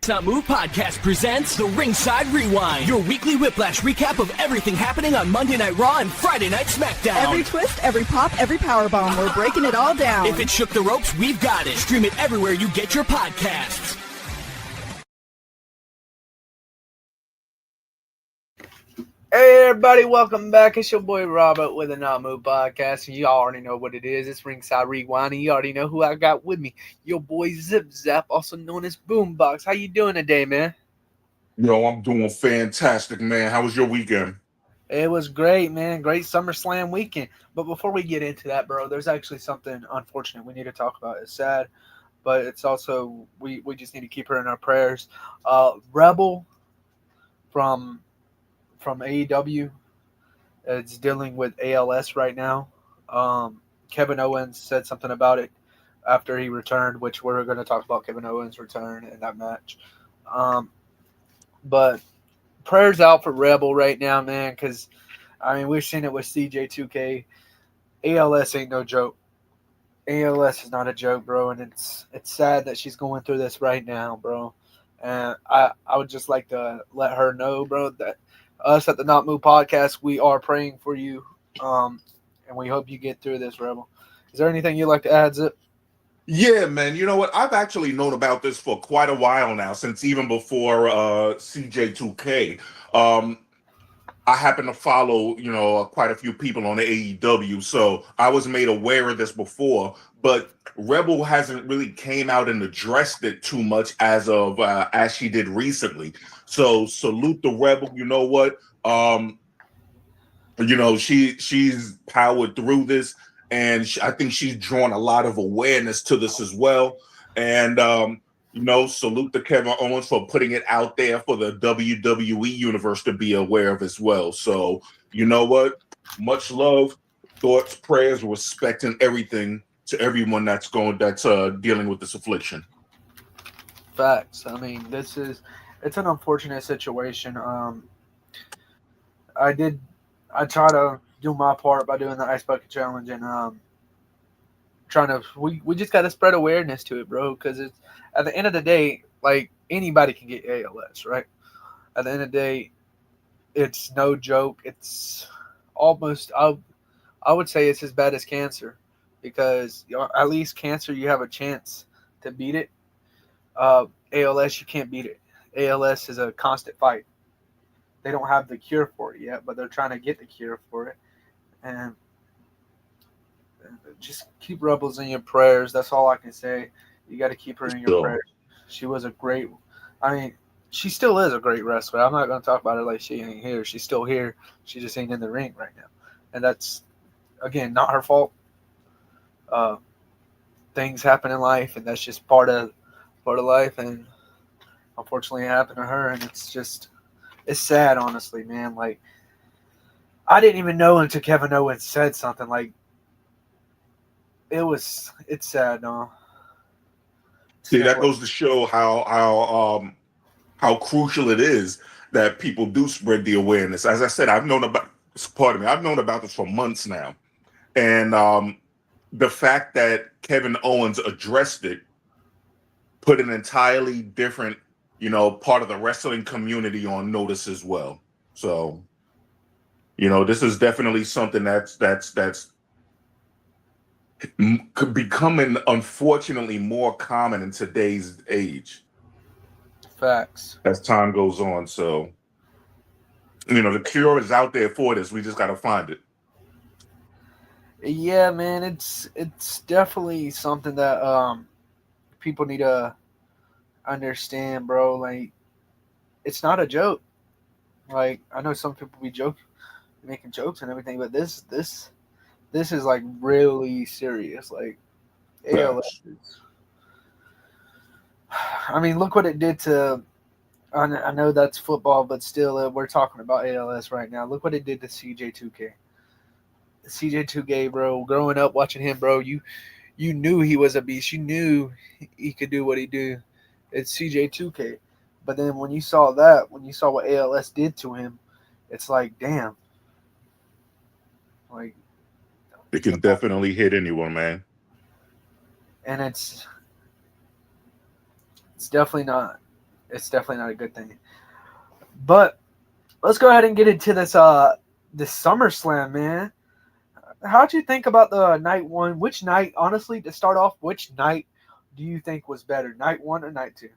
Not Move Podcast presents the Ringside Rewind, your weekly whiplash recap of everything happening on Monday Night Raw and Friday Night SmackDown. Every twist, every pop, every powerbomb, we're breaking it all down. If it shook the ropes, we've got it. Stream it everywhere you get your podcasts. Hey everybody, welcome back. It's your boy Robert with the Not Move Podcast, and you already know what it is. It's Ringside Rewind, and you already know who I got with me. Your boy Zip Zap, also known as Boombox. How you doing today, man? Yo, I'm doing fantastic, man. How was your weekend? It was great, man. Great SummerSlam weekend. But before we get into that, bro, there's actually something unfortunate we need to talk about. It's sad, but it's also we just need to keep her in our prayers. Rebel from AEW is dealing with ALS right now. Kevin Owens said something about it after he returned, which we're going to talk about Kevin Owens' return in that match. But prayers out for Rebel right now, man, because, I mean, we've seen it with CJ2K. ALS ain't no joke. ALS is not a joke, bro, and it's sad that she's going through this right now, bro. And I would just like to let her know, bro, that us at the Not Move Podcast, we are praying for you, and we hope you get through this, Rebel. Is there anything you'd like to add, Zip? Yeah, man. You know what? I've actually known about this for quite a while now, since even before CJ2K. I happen to follow, quite a few people on the AEW, so I was made aware of this before, but Rebel hasn't really came out and addressed it too much as she did recently. So salute the Rebel. You know what? She's powered through this, and I think she's drawn a lot of awareness to this as well. And salute to Kevin Owens for putting it out there for the WWE universe to be aware of as well. So you know what? Much love, thoughts, prayers, respect, and everything to everyone that's dealing with this affliction. Facts. I mean, it's an unfortunate situation. I try to do my part by doing the Ice Bucket Challenge and we just got to spread awareness to it, bro, because it's at the end of the day, like, anybody can get ALS, right? At the end of the day, it's no joke. It's almost, I would say it's as bad as cancer, because at least cancer, you have a chance to beat it. ALS, you can't beat it. ALS is a constant fight. They don't have the cure for it yet, but they're trying to get the cure for it. And just keep Rebels in your prayers. That's all I can say. You got to keep her in your prayers. She was she still is a great wrestler. I'm not going to talk about her like she ain't here. She's still here. She just ain't in the ring right now. And that's, again, not her fault. Things happen in life, and that's just part of life. And unfortunately, it happened to her. And it's sad, honestly, man. Like, I didn't even know until Kevin Owens said something. Like, it's sad, no. See, that goes to show how crucial it is that people do spread the awareness. As I said, I've known about this for months now, and the fact that Kevin Owens addressed it put an entirely different, part of the wrestling community on notice as well. So, this is definitely something that's becoming, unfortunately, more common in today's age. Facts. As time goes on. So, the cure is out there for this. We just got to find it. Yeah, man, it's definitely something that people need to understand, bro. Like, it's not a joke. Like, I know some people be making jokes and everything, but this is like really serious. Like, ALS. I mean, look what it did to. I know that's football, but still, we're talking about ALS right now. Look what it did to CJ2K. CJ2K, bro. Growing up watching him, bro, you knew he was a beast. You knew he could do what he do. It's CJ2K. But then when you saw what ALS did to him, it's like, damn. Like, it can definitely hit anyone, man. And it's definitely not It's definitely not a good thing. But let's go ahead and get into this this SummerSlam, man. How'd you think about the night one? Which night, honestly, to start off, which night do you think was better, night one or night two?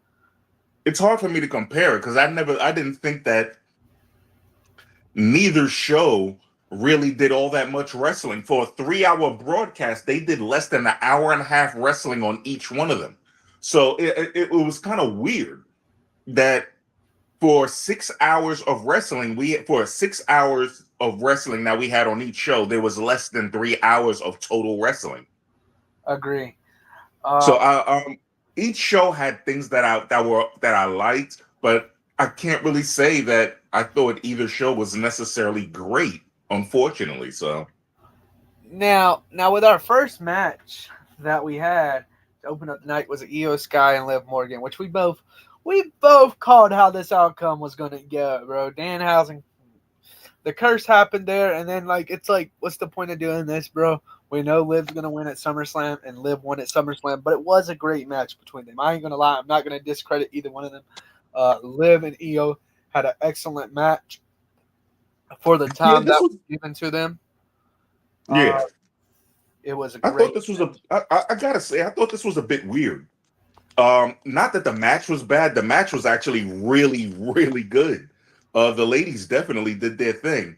It's hard for me to compare it because I didn't think that neither show really did all that much wrestling. For a 3-hour broadcast, they did less than an hour and a half wrestling on each one of them. So it was kind of weird that for 6 hours of wrestling, for 6 hours of wrestling that we had on each show, there was less than 3 hours of total wrestling. Agree. So each show had things that I liked, but I can't really say that I thought either show was necessarily great, unfortunately. So now with our first match that we had to open up the night was Io Sky and Liv Morgan, which we both called how this outcome was going to go, bro. Danhausen, the curse happened there, and then it's like, what's the point of doing this, bro? We know Liv's going to win at SummerSlam, and Liv won at SummerSlam, but it was a great match between them. I ain't going to lie. I'm not going to discredit either one of them. Liv and Io had an excellent match for the time that was given to them. Yeah. It was a I great thought this was I gotta say, I thought this was a bit weird. Not that the match was bad. The match was actually really, really good. The ladies definitely did their thing.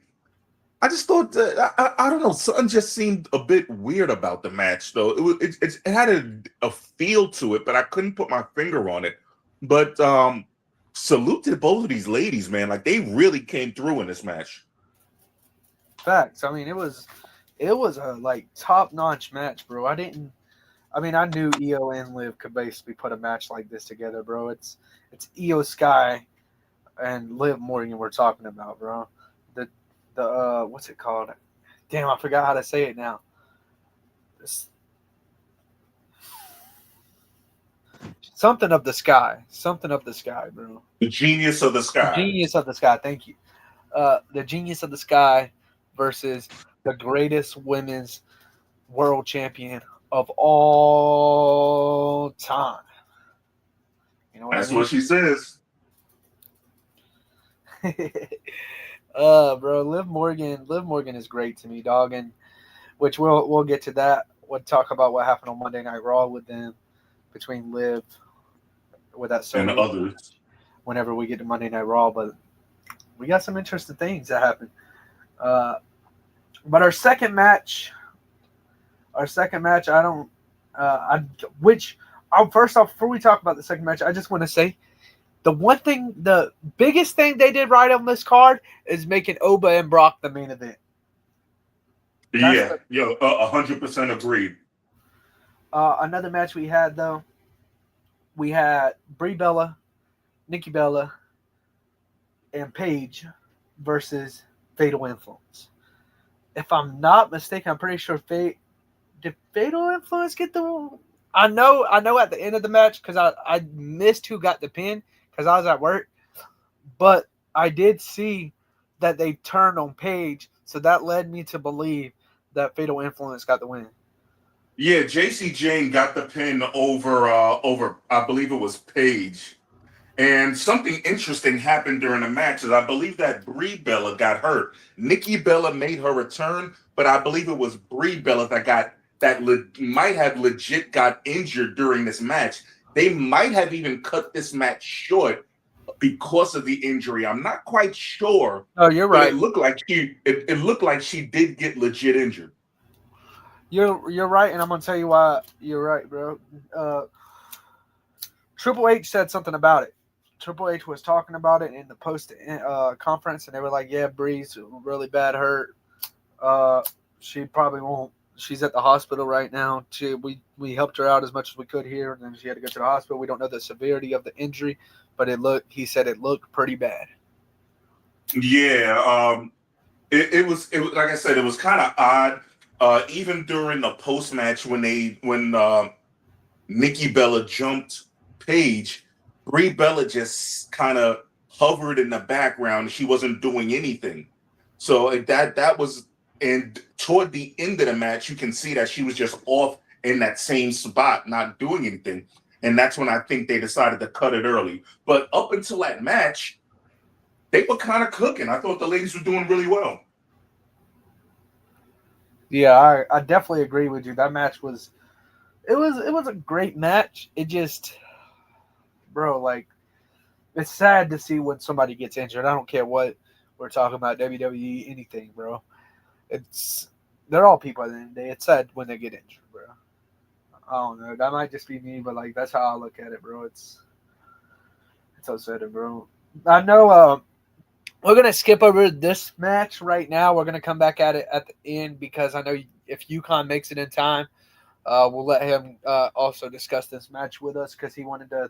I just thought I don't know, something just seemed a bit weird about the match, though. It had a feel to it, but I couldn't put my finger on it. But salute to both of these ladies, man. Like, they really came through in this match. Facts. I mean, it was a top-notch match, bro. I knew Io and Liv could basically put a match like this together, bro. It's Io Sky and Liv Morgan we're talking about, bro. The what's it called? Damn, I forgot how to say it now. Something of the sky, bro. The genius of the sky. Genius of the sky. Thank you. The genius of the sky versus the greatest women's world champion of all time. You know what That's I mean? what she says. Bro, Liv Morgan is great to me, dog, and which we'll get to that. We'll talk about what happened on Monday Night Raw with them, between Liv with that And the others. whenever we get to Monday Night Raw, but we got some interesting things that happened. But our second match, first off, before we talk about the second match, I just want to say the biggest thing they did right on this card is making Oba and Brock the main event. 100% agreed. Another match we had, though, we had Brie Bella, Nikki Bella, and Paige versus Fatal Influence. If I'm not mistaken, I'm pretty sure did Fatal Influence get the? I know at the end of the match, because I missed who got the pin because I was at work, but I did see that they turned on Paige, so that led me to believe that Fatal Influence got the win. Yeah, JC Jane got the pin over I believe it was Paige. And something interesting happened during the match. I believe that Brie Bella got hurt. Nikki Bella made her return, but I believe it was Brie Bella that might have legit got injured during this match. They might have even cut this match short because of the injury. I'm not quite sure. Oh, you're right. It looked like she did get legit injured. You're right, and I'm gonna tell you why you're right, bro. Triple H said something about it. Triple H was talking about it in the post conference, and they were like, "Yeah, Bree's really bad hurt. She probably won't. She's at the hospital right now. We helped her out as much as we could here, and then she had to go to the hospital. We don't know the severity of the injury, but he said it looked pretty bad." Yeah, it was like I said, it was kind of odd. Even during the post match when Nikki Bella jumped Paige, Brie Bella just kind of hovered in the background. She wasn't doing anything. So that was, and toward the end of the match, you can see that she was just off in that same spot, not doing anything. And that's when I think they decided to cut it early. But up until that match, they were kind of cooking. I thought the ladies were doing really well. Yeah, I definitely agree with you. That match was it was a great match. It just, bro, like, it's sad to see when somebody gets injured. I don't care what we're talking about, WWE, anything, bro. They're all people at the end of the day. It's sad when they get injured, bro. I don't know. That might just be me, but like that's how I look at it, bro. It's upsetting, bro. I know. We're gonna skip over this match right now. We're gonna come back at it at the end because I know if UConn makes it in time, we'll let him also discuss this match with us because he wanted to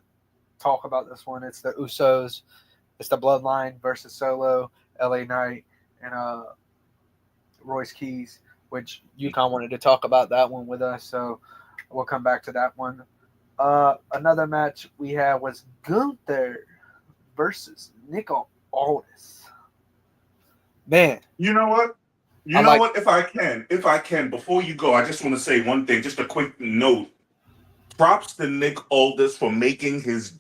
talk about this one. It's the Usos, it's the Bloodline versus Solo, LA Knight, and Royce Keys, which UConn wanted to talk about that one with us. So we'll come back to that one. Another match we had was Gunther versus Nick Aldis. Man, You know what? What? If I can, before you go, I just want to say one thing, just a quick note. Props to Nick Aldis for making his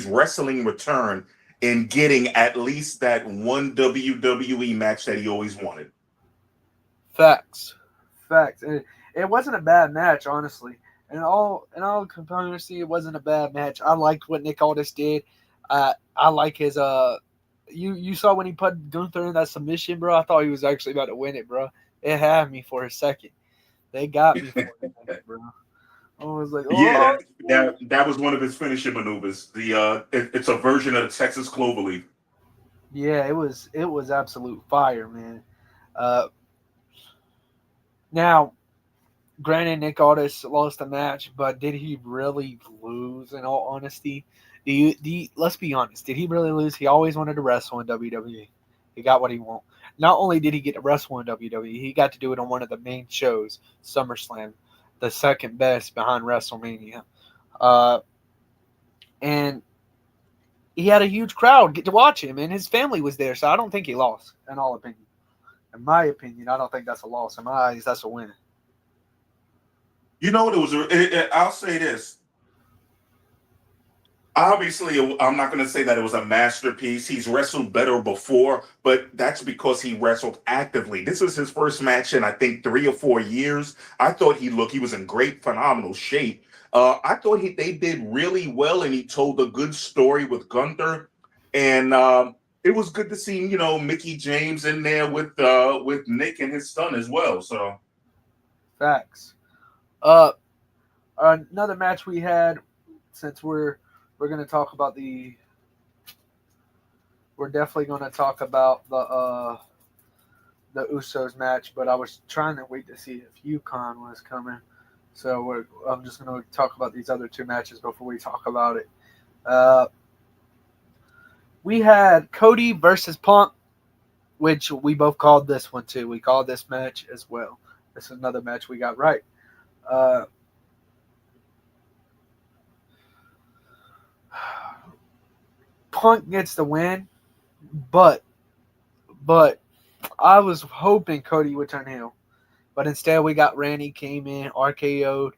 wrestling return and getting at least that one WWE match that he always wanted. Facts. It wasn't a bad match, honestly. In all componency, it wasn't a bad match. I liked what Nick Aldis did. I like his You saw when he put Gunther in that submission, bro. I thought he was actually about to win it, bro. It had me for a second. They got me for a second, bro. I was like, oh. Yeah, that was one of his finishing maneuvers. It's a version of the Texas Cloverleaf. Yeah, it was absolute fire, man. Now, granted, Nick Aldis lost the match, but did he really lose? In all honesty, let's be honest. Did he really lose? He always wanted to wrestle in WWE. He got what he wanted. Not only did he get to wrestle in WWE, he got to do it on one of the main shows, SummerSlam, the second best behind WrestleMania. And he had a huge crowd get to watch him, and his family was there, so I don't think he lost, in all opinion. In my opinion, I don't think that's a loss. In my eyes, that's a win. You know what? I'll say this. Obviously, I'm not going to say that it was a masterpiece. He's wrestled better before, but that's because he wrestled actively. This was his first match in, I think, 3 or 4 years. I thought he was in great, phenomenal shape. I thought they did really well, and he told a good story with Gunther. And it was good to see, Mickey James in there with Nick and his son as well. So, facts. Another match we had, since we're going to talk about we're definitely going to talk about the Usos match, but I was trying to wait to see if UConn was coming. So I'm just going to talk about these other two matches before we talk about it. We had Cody versus Punk, which we both called this one too. We called this match as well. This is another match we got right. Punk gets the win, but I was hoping Cody would turn heel, but instead we got Randy came in, RKO'd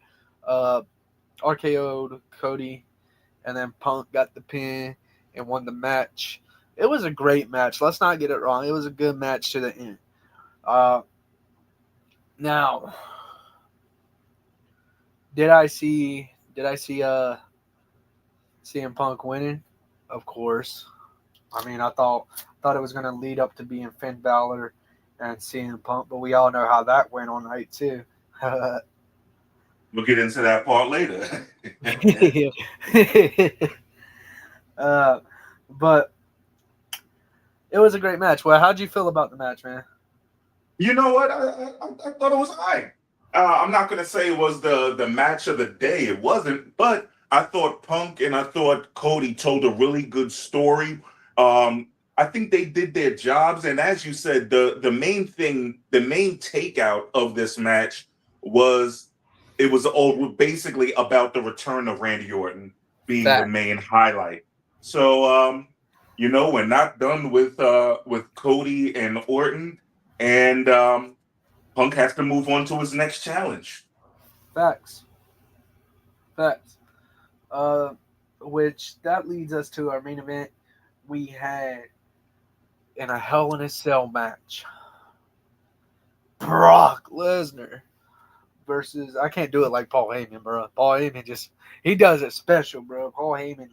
Cody, and then Punk got the pin and won the match. It was a great match. Let's not get it wrong. It was a good match to the end. Now, did I see CM Punk winning? Of course. I mean, I thought it was going to lead up to being Finn Balor and CM Punk, but we all know how that went on night 2. We'll get into that part later. But it was a great match. Well, how'd you feel about the match, man? You know what? I thought it was all right. I'm not going to say it was the match of the day. It wasn't, but I thought Punk and I thought Cody told a really good story. I think they did their jobs. And as you said, the main takeout of this match was it was all basically about the return of Randy Orton being the main highlight. So, we're not done with Cody and Orton, and Punk has to move on to his next challenge. Facts. Which that leads us to our main event. We had in a Hell in a Cell match, Brock Lesnar versus, I can't do it like Paul Heyman, bro. Paul Heyman he does it special, bro. Paul Heyman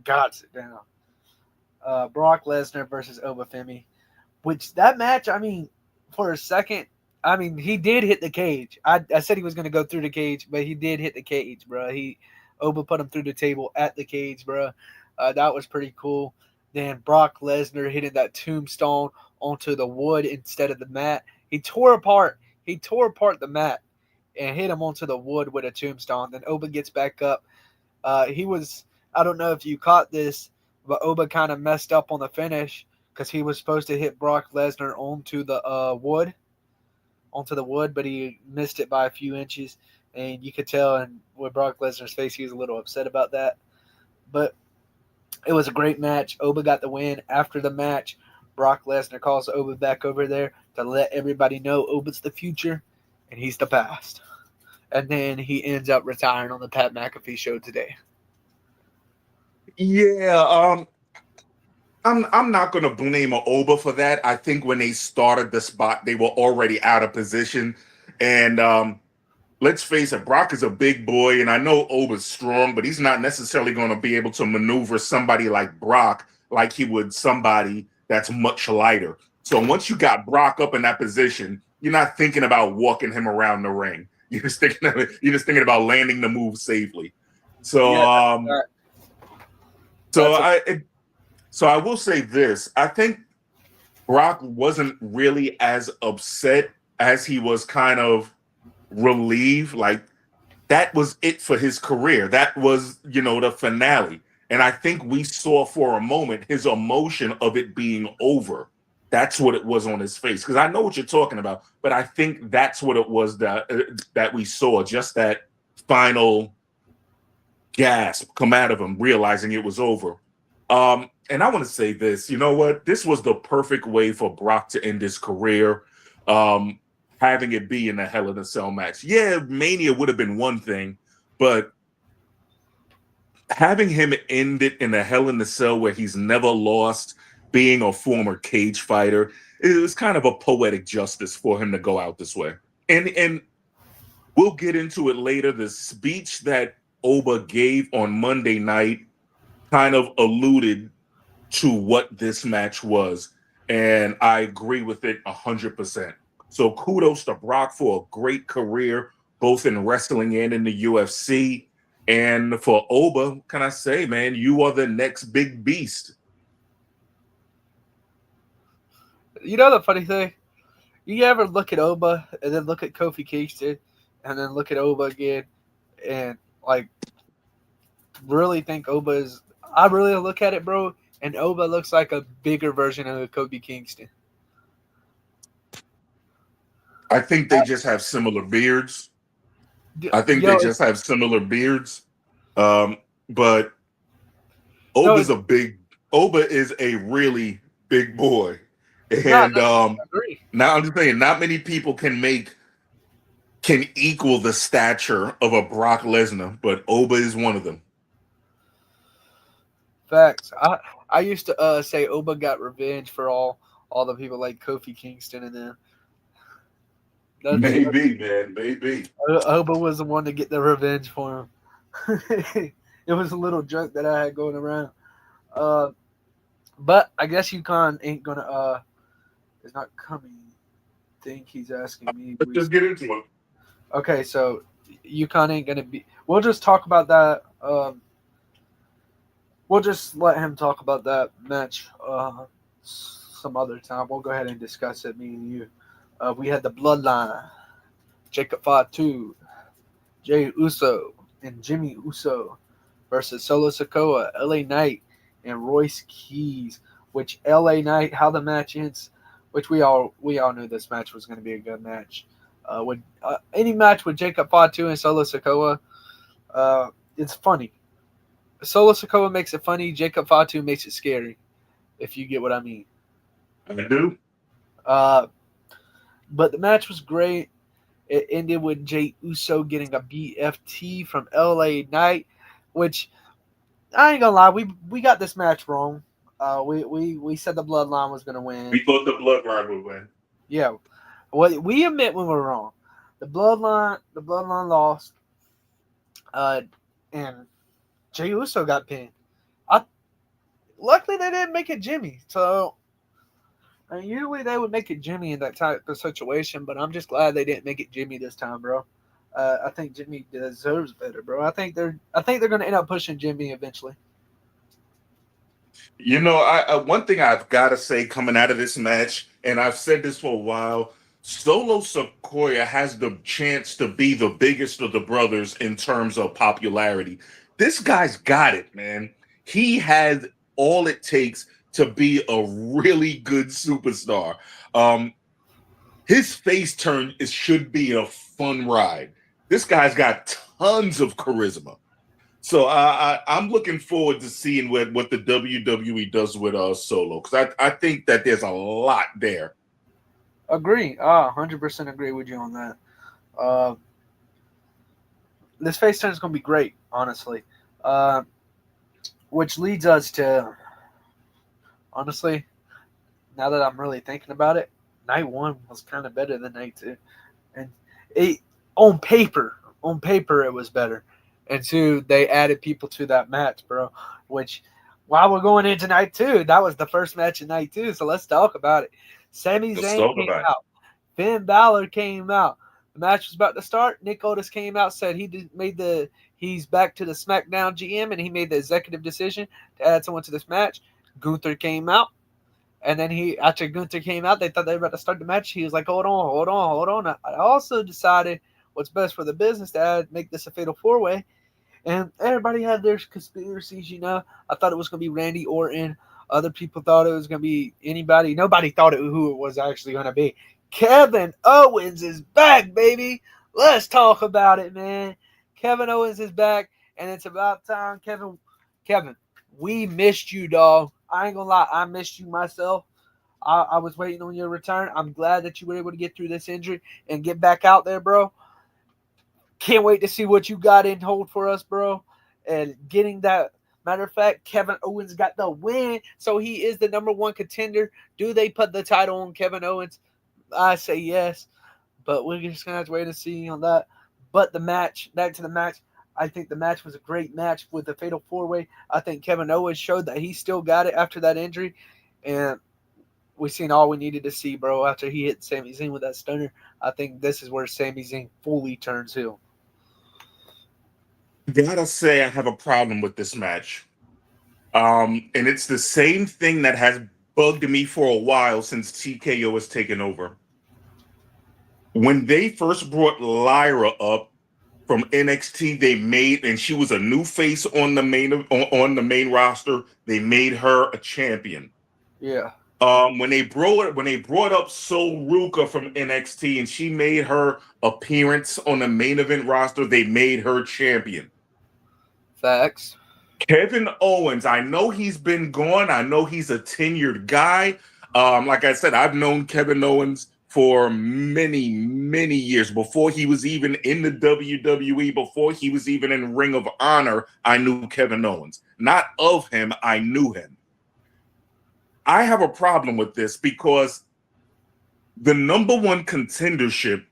got it down. Brock Lesnar versus Obafemi, which that match, I mean, for a second, I mean, he did hit the cage. I said he was going to go through the cage, but he did hit the cage, bro. Oba put him through the table at the cage, bro. That was pretty cool. Then Brock Lesnar hitting that tombstone onto the wood instead of the mat. He tore apart the mat and hit him onto the wood with a tombstone. Then Oba gets back up. I don't know if you caught this, but Oba kind of messed up on the finish because he was supposed to hit Brock Lesnar onto the wood, but he missed it by a few inches. And you could tell with Brock Lesnar's face, he was a little upset about that. But it was a great match. Oba got the win. After the match, Brock Lesnar calls Oba back over there to let everybody know Oba's the future and he's the past. And then he ends up retiring on the Pat McAfee show today. Yeah, I'm not going to blame Oba for that. I think when they started the spot, they were already out of position. And let's face it, Brock is a big boy, and I know Oba's strong, but he's not necessarily going to be able to maneuver somebody like Brock like he would somebody that's much lighter. So once you got Brock up in that position, you're not thinking about walking him around the ring. You're just thinking about landing the move safely. So So I will say this. I think Brock wasn't really as upset as he was kind of relieved. Like, that was it for his career. That was, the finale. And I think we saw for a moment his emotion of it being over. That's what it was on his face. Because I know what you're talking about, but I think that's what it was that we saw. Just that final gasp come out of him, realizing it was over. And I want to say this, you know what? This was the perfect way for Brock to end his career, having it be in a Hell in a Cell match. Yeah, Mania would have been one thing, but having him end it in a Hell in a Cell where he's never lost, being a former cage fighter, it was kind of a poetic justice for him to go out this way. And we'll get into it later. The speech that Oba gave on Monday night kind of alluded to what this match was, and I agree with it 100%. So kudos to Brock for a great career, both in wrestling and in the UFC. And for Oba, can I say, man, you are the next big beast. You know the funny thing? You ever look at Oba and then look at Kofi Kingston and then look at Oba again and, like, really think Oba is... I really look at it, bro, and Oba looks like a bigger version of Kofi Kingston. I think they just have similar beards. But Oba is a really big boy. And now I'm just saying, not many people can equal the stature of a Brock Lesnar, but Oba is one of them. Facts. I used to say Oba got revenge for all the people like Kofi Kingston and them. Maybe. Oba was the one to get the revenge for him. It was a little joke that I had going around. But I guess UConn ain't gonna is not coming. I think he's asking me. Let's just get into it. Okay, so UConn ain't gonna be. We'll just talk about that. We'll just let him talk about that match some other time. We'll go ahead and discuss it, me and you. We had the Bloodline, Jacob Fatu, Jey Uso, and Jimmy Uso versus Solo Sikoa, LA Knight, and Royce Keys. Which LA Knight, how the match ends, which we all knew this match was going to be a good match. Any match with Jacob Fatu and Solo Sikoa, it's funny. Solo Sikoa makes it funny. Jacob Fatu makes it scary, if you get what I mean. I do. But the match was great. It ended with Jey Uso getting a BFT from LA Knight. which I ain't gonna lie, we got this match wrong. We said the Bloodline was gonna win. We thought the Bloodline would win. Yeah, we admit when we're wrong. The Bloodline lost, and Jey Uso got pinned. Luckily they didn't make it Jimmy. So usually they would make it Jimmy in that type of situation, but I'm just glad they didn't make it Jimmy this time, bro. I think Jimmy deserves better, bro. I think they're gonna end up pushing Jimmy eventually. You know, I one thing I've got to say coming out of this match, and I've said this for a while, Solo Sikoa has the chance to be the biggest of the brothers in terms of popularity. This guy's got it, man. He has all it takes to be a really good superstar. His face turn should be a fun ride. This guy's got tons of charisma. So I'm looking forward to seeing what the WWE does with Solo, because I think that there's a lot there. Agree. 100% agree with you on that. This face turn is going to be great, honestly. Which leads us to, honestly, now that I'm really thinking about it, night 1 was kind of better than night 2. And on paper, it was better. And 2, they added people to that match, bro. Which, while we're going into night 2, that was the first match of night 2. So let's talk about it. Sami Zayn came out. Finn Balor came out. The match was about to start. Nick Otis came out, said he's back to the SmackDown GM, and he made the executive decision to add someone to this match. Gunther came out. And then after Gunther came out, they thought they were about to start the match. He was like, hold on. I also decided what's best for the business to make this a fatal 4-way. And everybody had their conspiracies, you know. I thought it was going to be Randy Orton. Other people thought it was going to be anybody. Nobody thought who it was actually going to be. Kevin Owens is back, baby. Let's talk about it, man. Kevin Owens is back, and it's about time. Kevin, we missed you, dog. I ain't going to lie. I missed you myself. I was waiting on your return. I'm glad that you were able to get through this injury and get back out there, bro. Can't wait to see what you got in hold for us, bro. And getting that. Matter of fact, Kevin Owens got the win, so he is the #1 contender. Do they put the title on Kevin Owens? I say yes, but we're just going to have to wait and see on that. But back to the match, I think the match was a great match with the fatal 4-way. I think Kevin Owens showed that he still got it after that injury, and we seen all we needed to see, bro, after he hit Sami Zayn with that stunner. I think this is where Sami Zayn fully turns heel. Gotta say, I have a problem with this match. And it's the same thing that has bugged me for a while since TKO has taken over. When they first brought Lyra up from NXT, and she was a new face on the main roster. They made her a champion. Yeah. When they brought up Sol Ruka from NXT and she made her appearance on the main event roster, they made her champion. Facts. Kevin Owens, I know he's been gone. I know he's a tenured guy. Like I said, I've known Kevin Owens for many, many years. Before he was even in the WWE, before he was even in Ring of Honor, I knew Kevin Owens. Not of him, I knew him. I have a problem with this because the #1 contendership,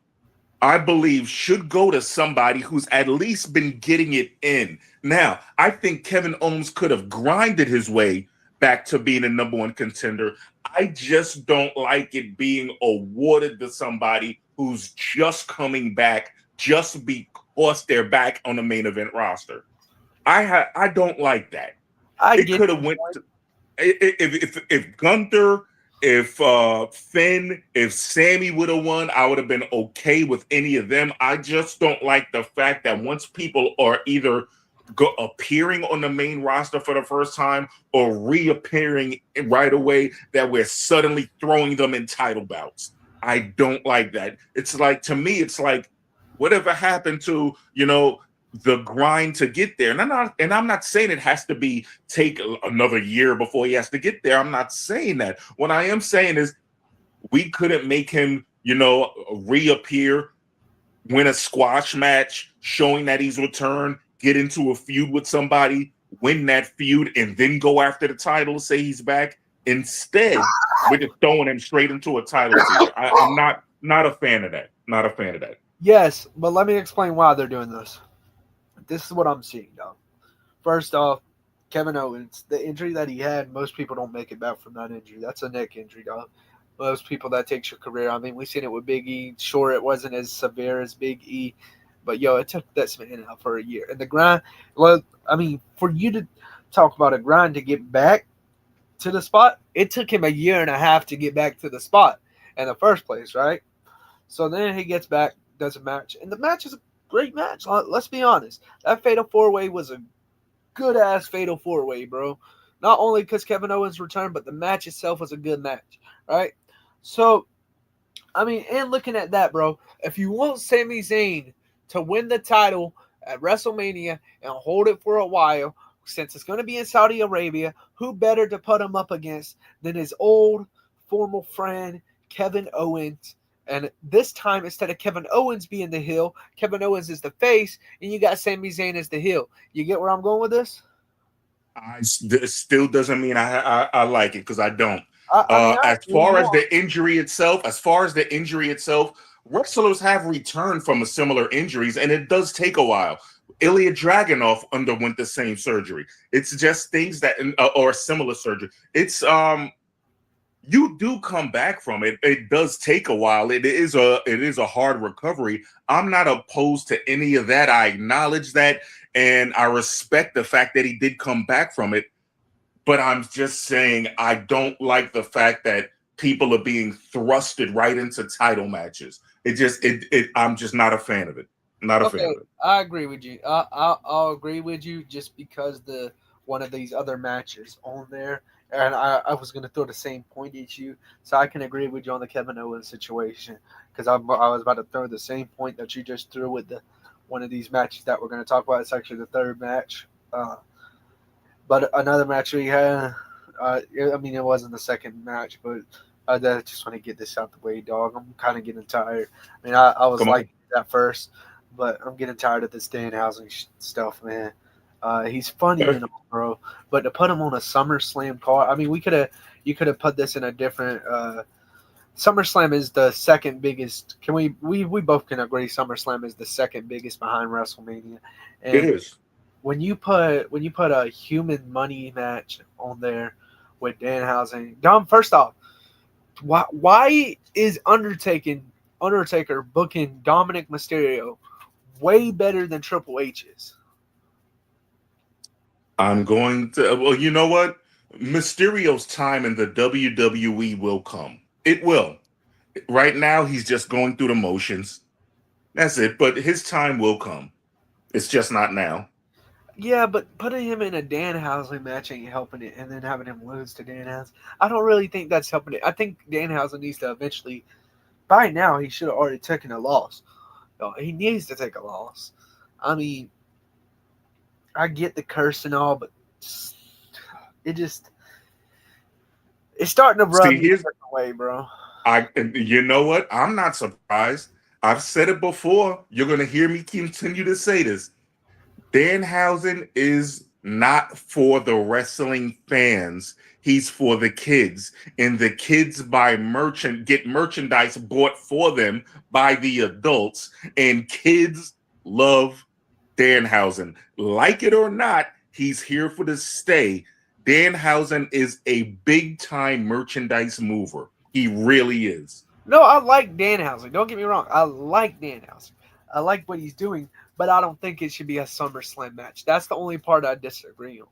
I believe, should go to somebody who's at least been getting it in. Now, I think Kevin Owens could have grinded his way back to being a #1 contender. I just don't like it being awarded to somebody who's just coming back just because they're back on the main event roster. I don't like that. It could have went to, if Gunther, if Finn, if Sammy would have won, I would have been okay with any of them. I just don't like the fact that once people are either appearing on the main roster for the first time or reappearing right away, that we're suddenly throwing them in title bouts. I don't like that. It's like, to me, it's like, whatever happened to, the grind to get there? And I'm not saying it has to take another year before he has to get there. I'm not saying that. What I am saying is we couldn't make him, reappear, win a squash match, showing that he's returned, get into a feud with somebody, win that feud, and then go after the title, say he's back. Instead, we're just throwing him straight into a title feud. I'm not a fan of that. Not a fan of that. Yes, but let me explain why they're doing this. This is what I'm seeing, dog. First off, Kevin Owens, the injury that he had, most people don't make it back from that injury. That's a neck injury, dog. Most people, that takes your career. I mean, we've seen it with Big E. Sure, it wasn't as severe as Big E, but, it took that man out for a year. And the grind, well, I mean, for you to talk about a grind to get back to the spot, it took him a year and a half to get back to the spot in the first place, right? So then he gets back, does a match, and the match is a great match. Let's be honest. That Fatal 4-Way was a good-ass Fatal 4-Way, bro. Not only because Kevin Owens returned, but the match itself was a good match, right? So, I mean, and looking at that, bro, if you want Sami Zayn to win the title at WrestleMania and hold it for a while, since it's going to be in Saudi Arabia, who better to put him up against than his old former friend, Kevin Owens? And this time, instead of Kevin Owens being the heel, Kevin Owens is the face, and you got Sami Zayn as the heel. You get where I'm going with this? It still doesn't mean I like it, because I don't. As far as the injury itself, wrestlers have returned from similar injuries, and it does take a while. Ilya Dragunov underwent the same surgery. It's just things that, or similar surgery. It's you do come back from it. It does take a while. It is a hard recovery. I'm not opposed to any of that. I acknowledge that, and I respect the fact that he did come back from it. But I'm just saying, I don't like the fact that people are being thrusted right into title matches. I'm just not a fan of it. Not a fan of it. I agree with you. I'll agree with you just because one of these other matches on there, and I was going to throw the same point at you, so I can agree with you on the Kevin Owens situation, because I was about to throw the same point that you just threw with one of these matches that we're going to talk about. It's actually the third match. But another match we had, I mean, it wasn't the second match, but I just want to get this out the way, dog. I'm kind of getting tired. I mean, I was like that first, but I'm getting tired of this Danhausen stuff, man. He's funny, bro. But to put him on a SummerSlam card, I mean, you could have put this in a different. SummerSlam is the second biggest. Can we both can agree SummerSlam is the second biggest behind WrestleMania. And it is. When you put a human money match on there with Danhausen, Dom, first off, why is Undertaker booking Dominic Mysterio way better than Triple H's? I'm going to. Well, you know what? Mysterio's time in the WWE will come. It will. Right now, he's just going through the motions. That's it. But his time will come. It's just not now. Yeah, but putting him in a Danhausen match ain't helping it, and then having him lose to Danhausen, I don't really think that's helping it. I think Danhausen needs to eventually. By now, he should have already taken a loss. He needs to take a loss. I mean, I get the curse and all, but it's starting to rub me the way, bro. You know what? I'm not surprised. I've said it before. You're going to hear me continue to say this. Danhausen is not for the wrestling fans. He's for the kids. And the kids get merchandise bought for them by the adults. And kids love Danhausen. Like it or not, he's here for the stay. Danhausen is a big-time merchandise mover. He really is. No, I like Danhausen. Don't get me wrong. I like Danhausen. I like what he's doing, but I don't think it should be a SummerSlam match. That's the only part I disagree on.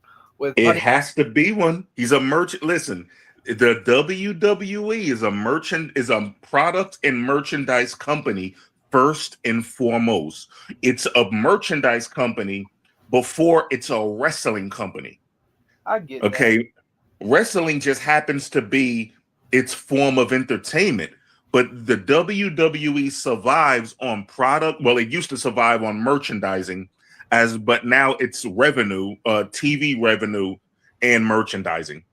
It has to be one. He's a merchant. Listen, the WWE is a product and merchandise company first and foremost. It's a merchandise company before it's a wrestling company. I get that. Wrestling just happens to be its form of entertainment. But the WWE survives on product. Well, it used to survive on merchandising, but now it's revenue, TV revenue, and merchandising.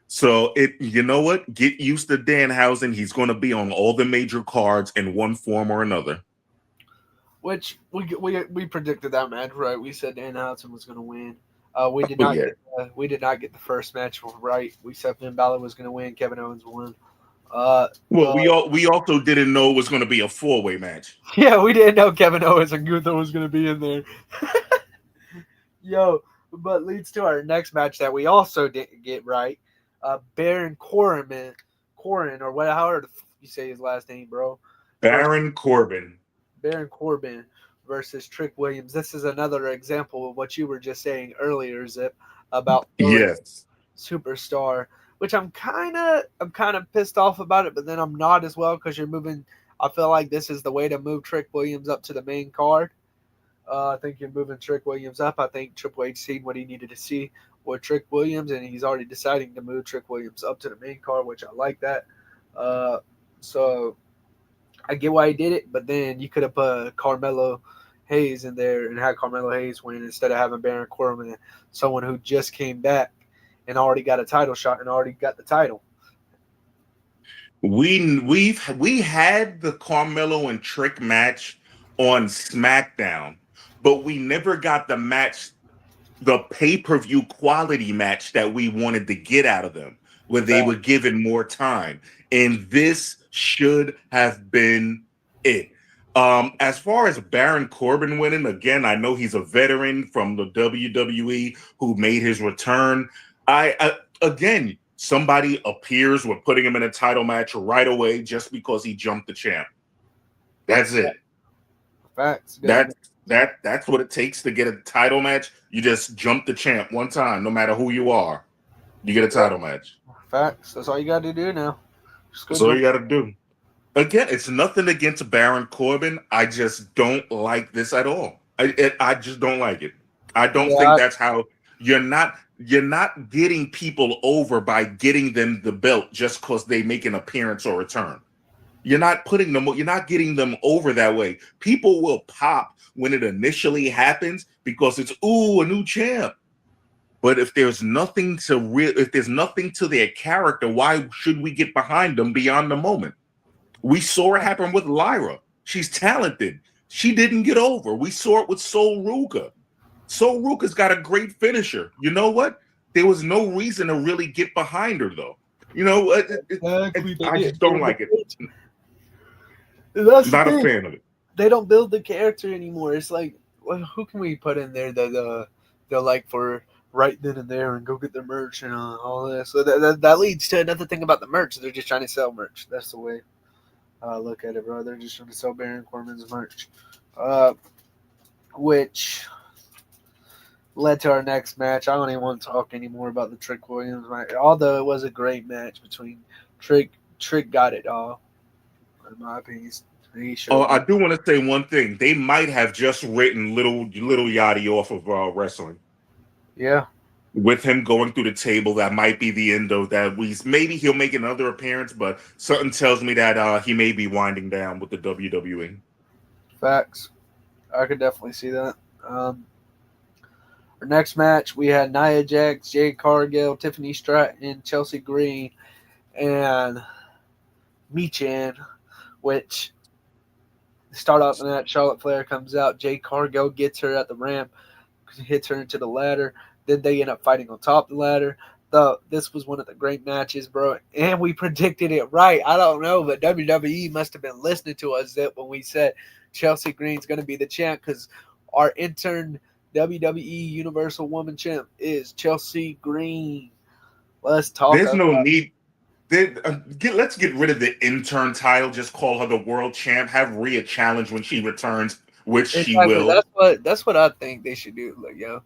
So you know what? Get used to Danhausen. He's going to be on all the major cards in one form or another. Which we predicted that match right. We said Danhausen was going to win. We did Oh not yeah. get the first match right. We said Finn Balor was going to win. Kevin Owens won. Well, we also didn't know it was going to be a 4-way match. Yeah, we didn't know Kevin Owens and Gunther was going to be in there. Yo, but leads to our next match that we also didn't get right. Baron Corbin, or what? However you say his last name, bro. Baron Corbin. Baron Corbin versus Trick Williams. This is another example of what you were just saying earlier, Zip, about Yes. superstar. Which I'm kind of pissed off about it, but then I'm not as well because you're moving. I feel like this is the way to move Trick Williams up to the main card. I think you're moving Trick Williams up. I think Triple H seen what he needed to see with Trick Williams, and he's already deciding to move Trick Williams up to the main card, which I like that. So I get why he did it, but then you could have put Carmelo Hayes in there and had Carmelo Hayes win instead of having Baron Corbin, someone who just came back and already got a title shot and already got the title. We had the Carmelo and Trick match on SmackDown, but we never got the match, the pay-per-view quality match that we wanted to get out of them, where they were given more time. And this should have been it. As far as Baron Corbin winning, again, I know he's a veteran from the WWE who made his return. Again, somebody appears, we're putting him in a title match right away just because he jumped the champ. That's it. Facts. That's what it takes to get a title match. You just jump the champ one time, no matter who you are. You get a title match. Facts. That's all you got to do now. That's all you got to do. Again, it's nothing against Baron Corbin. I just don't like this at all. I just don't like it. I don't think that's how you're not getting people over by getting them the belt just because they make an appearance or return. You're not getting them over that way. People will pop when it initially happens because it's a new champ. But if there's nothing to their character, why should we get behind them beyond the moment? We saw it happen with Lyra. She's talented. She didn't get over. We saw it with Sol Ruka. Sol Ruka's got a great finisher. You know what? There was no reason to really get behind her, though. You know, I just don't like it. Not a fan of it. They don't build the character anymore. It's like, well, who can we put in there that they're like for right then and there and go get their merch and all this? So that leads to another thing about the merch. They're just trying to sell merch. That's the way I look at it, bro. They're just trying to sell Baron Corbin's merch, which led to our next match. I don't even want to talk anymore about the Trick Williams match, although it was a great match between Trick. Trick got it all. In my opinion, I do want to say one thing. They might have just written little Yachty off of wrestling. Yeah. With him going through the table, that might be the end of that. Maybe he'll make another appearance, but something tells me that he may be winding down with the WWE. Facts. I could definitely see that. Our next match, we had Nia Jax, Jade Cargill, Tiffany Stratton, Chelsea Green, and Michan, which start off in that Charlotte Flair comes out. Jade Cargill gets her at the ramp, hits her into the ladder. Then they end up fighting on top of the ladder. This was one of the great matches, bro. And we predicted it right. I don't know, but WWE must have been listening to us when we said Chelsea Green's going to be the champ, because our intern WWE Universal Woman champ is Chelsea Green. Let's talk. There's no need. Let's get rid of the intern title. Just call her the world champ. Have Rhea challenge when she returns, which she will. That's what I think they should do. Like, yo,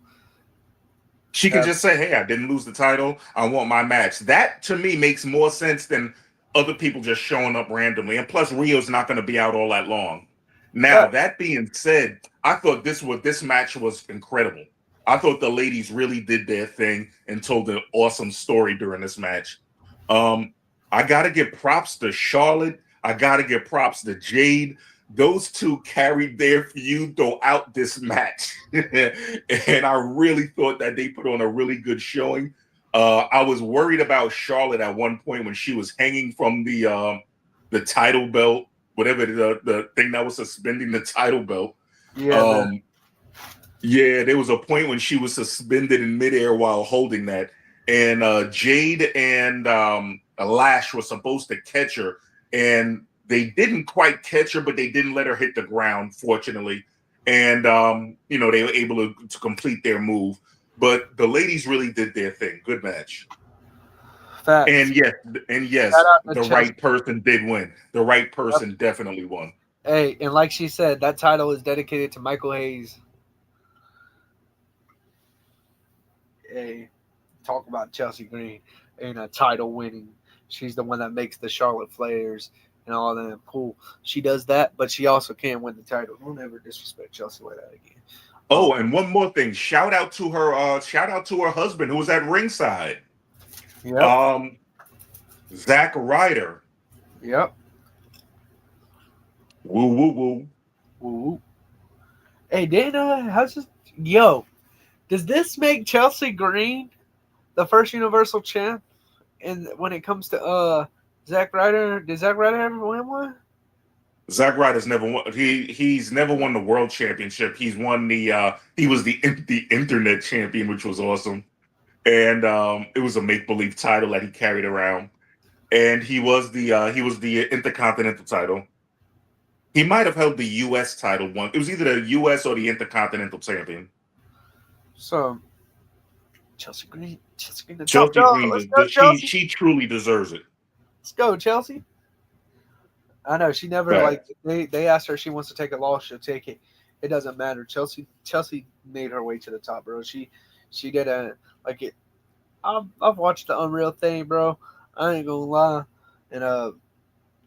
she can just say, "Hey, I didn't lose the title. I want my match." That to me makes more sense than other people just showing up randomly. And plus, Rio's not going to be out all that long. Now, that being said, I thought this match was incredible. I thought the ladies really did their thing and told an awesome story during this match. I got to give props to Charlotte. I got to give props to Jade. Those two carried their feud throughout this match. And I really thought that they put on a really good showing. I was worried about Charlotte at one point when she was hanging from the title belt, whatever the thing that was suspending the title belt. Yeah, Yeah, there was a point when she was suspended in midair while holding that, and Jade and Lash were supposed to catch her, and they didn't quite catch her, but they didn't let her hit the ground, fortunately. And they were able to complete their move. But the ladies really did their thing. Good match. facts. And yes, Shout out to the Chelsea. right person did win. The right person definitely won. Hey, and like she said, that title is dedicated to Michael Hayes. Hey, talk about Chelsea Green and a title winning. She's the one that makes the Charlotte Flares and all that. Cool. She does that, but she also can't win the title. Don't ever disrespect Chelsea like that again. Oh, and one more thing. Shout out to her. Shout out to her husband who was at ringside. Yep. Zack Ryder. Yep. Woo woo woo. Woo. Hey, Dana, how's this? Yo, does this make Chelsea Green the first Universal Champ? And when it comes to Zack Ryder, did Zack Ryder ever win one? Zack Ryder's never won. He's never won the world championship. He's won he was the internet champion, which was awesome. And it was a make-believe title that he carried around. And he was the Intercontinental title. He might have held the US title one. It was either the US or the Intercontinental champion. So Chelsea Green, the Chelsea top dog. Green, Let's go, Chelsea. she truly deserves it. Let's go, Chelsea. I know she never they asked her if she wants to take a loss, she'll take it. It doesn't matter. Chelsea made her way to the top, bro. She did I've watched the Unreal thing, bro. I ain't gonna lie. And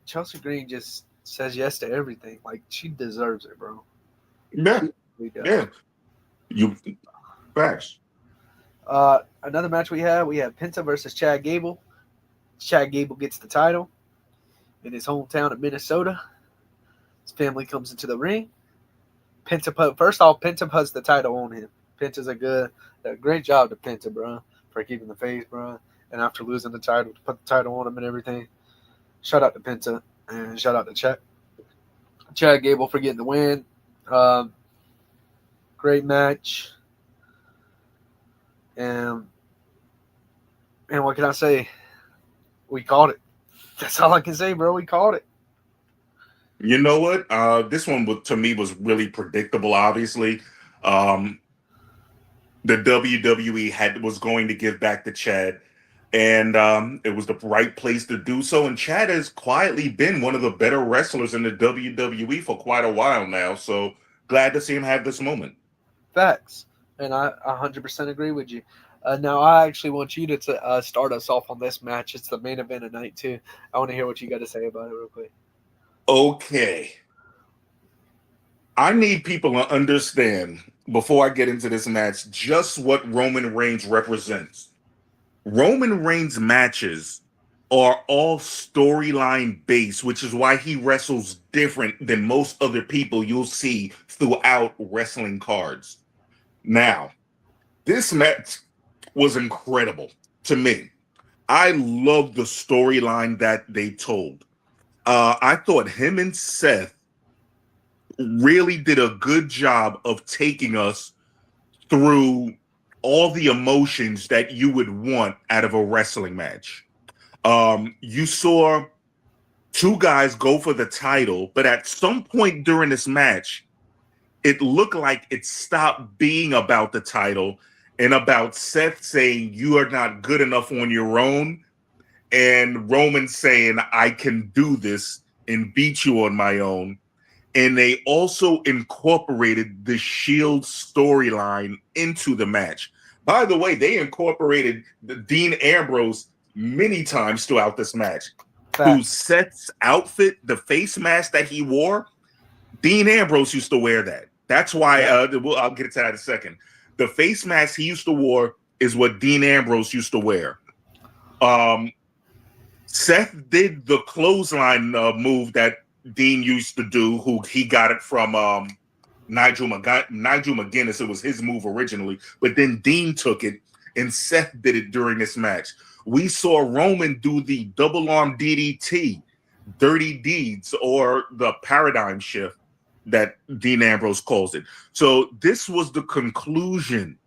Chelsea Green just says yes to everything. Like she deserves it, bro. Yeah. Yeah. You facts. Another match we have Penta versus Chad Gable. Chad Gable gets the title in his hometown of Minnesota. His family comes into the ring. Penta puts the title on him. Penta's a great job to Penta, bro, for keeping the face, bro. And after losing the title, to put the title on him and everything. Shout out to Penta and shout out to Chad Gable for getting the win. Great match. And what can I say? We called it. That's all I can say, bro. We called it. You know what? This one to me was really predictable. Obviously, the WWE was going to give back to Chad, and it was the right place to do so. And Chad has quietly been one of the better wrestlers in the WWE for quite a while now. So glad to see him have this moment. Facts, and I 100% agree with you. Now, I actually want you to start us off on this match. It's the main event of night 2. I want to hear what you got to say about it real quick. Okay. I need people to understand, before I get into this match, just what Roman Reigns represents. Roman Reigns matches are all storyline based, which is why he wrestles different than most other people you'll see throughout wrestling cards. Now, this match was incredible to me. I love the storyline that they told. I thought him and Seth really did a good job of taking us through all the emotions that you would want out of a wrestling match. You saw two guys go for the title, but at some point during this match, it looked like it stopped being about the title and about Seth saying you are not good enough on your own, and Roman saying I can do this and beat you on my own. And they also incorporated the Shield storyline into the match. By the way, they incorporated Dean Ambrose many times throughout this match. Who Seth's outfit, the face mask that he wore, Dean Ambrose used to wear that. That's why I'll get to that in a second. The face mask he used to wear is what Dean Ambrose used to wear. Seth did the clothesline move that Dean used to do, who he got it from Nigel McGuinness. It was his move originally, but then Dean took it and Seth did it during this match. We saw Roman do the double arm DDT, Dirty Deeds, or the paradigm shift. that Dean Ambrose calls it. So this was the conclusion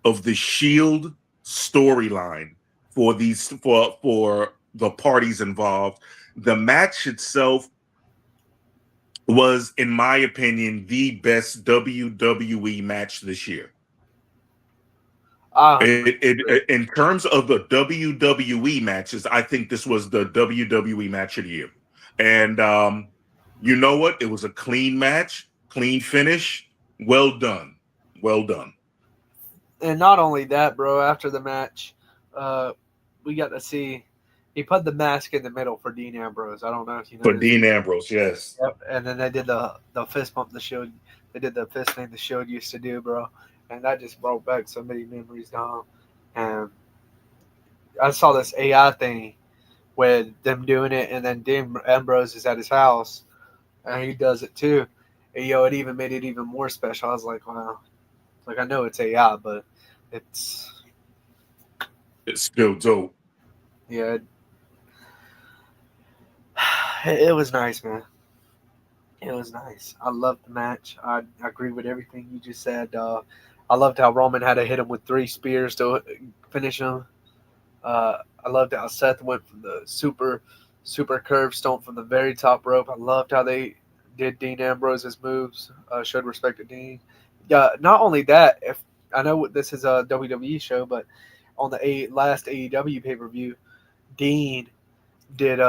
of the Shield storyline for the parties involved. The match itself was, in my opinion, the best WWE match this year. In terms of the WWE matches, I think this was the WWE match of the year. And you know what? It was a clean match, clean finish. Well done. Well done. And not only that, bro, after the match, we got to see he put the mask in the middle for Dean Ambrose. I don't know if you know. For Dean Ambrose, yes. Yep. And then they did the fist bump the Shield. They did the fist thing the Shield used to do, bro. And that just brought back so many memories down. And I saw this AI thing with them doing it, and then Dean Ambrose is at his house, and he does it too. And, it even made it even more special. I was like, wow. Like, I know it's AI, but it's still dope. Yeah. It was nice, man. It was nice. I loved the match. I agree with everything you just said. I loved how Roman had to hit him with 3 spears to finish him. I loved how Seth went for the super curve stomp from the very top rope. I loved how they did Dean Ambrose's moves. Showed respect to Dean. Yeah. Not only that, if I know this is a WWE show, but on the last AEW pay-per-view, Dean did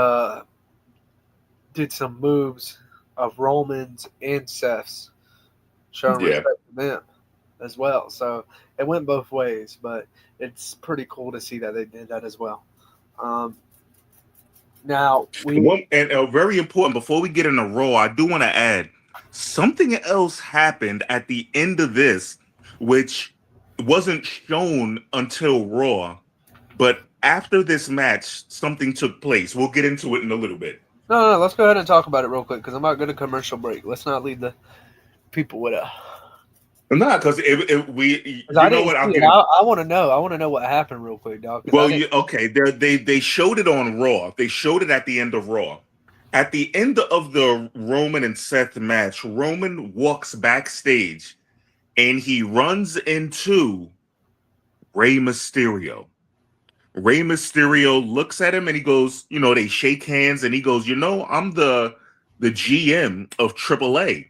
some moves of Roman's and Seth's, showing respect to them as well. So it went both ways, but it's pretty cool to see that they did that as well. Now, very important, before we get into Raw, I do want to add something else happened at the end of this, which wasn't shown until Raw, but after this match, something took place. We'll get into it in a little bit. No, let's go ahead and talk about it real quick, because I'm about to go to commercial break. Let's not leave the people with a... No, because I want to know. I want to know what happened real quick, dog. Well, they showed it on Raw. They showed it at the end of Raw. At the end of the Roman and Seth match, Roman walks backstage and he runs into Rey Mysterio. Rey Mysterio looks at him and he goes, they shake hands and he goes, I'm the GM of AAA.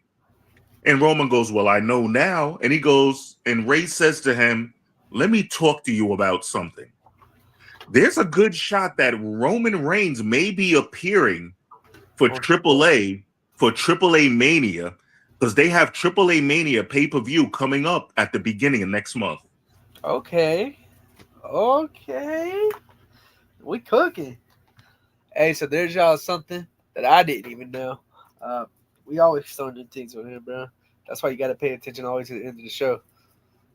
And Roman goes, well, I know now. And he goes, and Rey says to him, let me talk to you about something. There's a good shot that Roman Reigns may be appearing for AAA, Mania, because they have AAA Mania pay-per-view coming up at the beginning of next month. Okay. We cooking. Hey, so there's y'all something that I didn't even know. We always throwing in things with him, bro. That's why you got to pay attention always at the end of the show.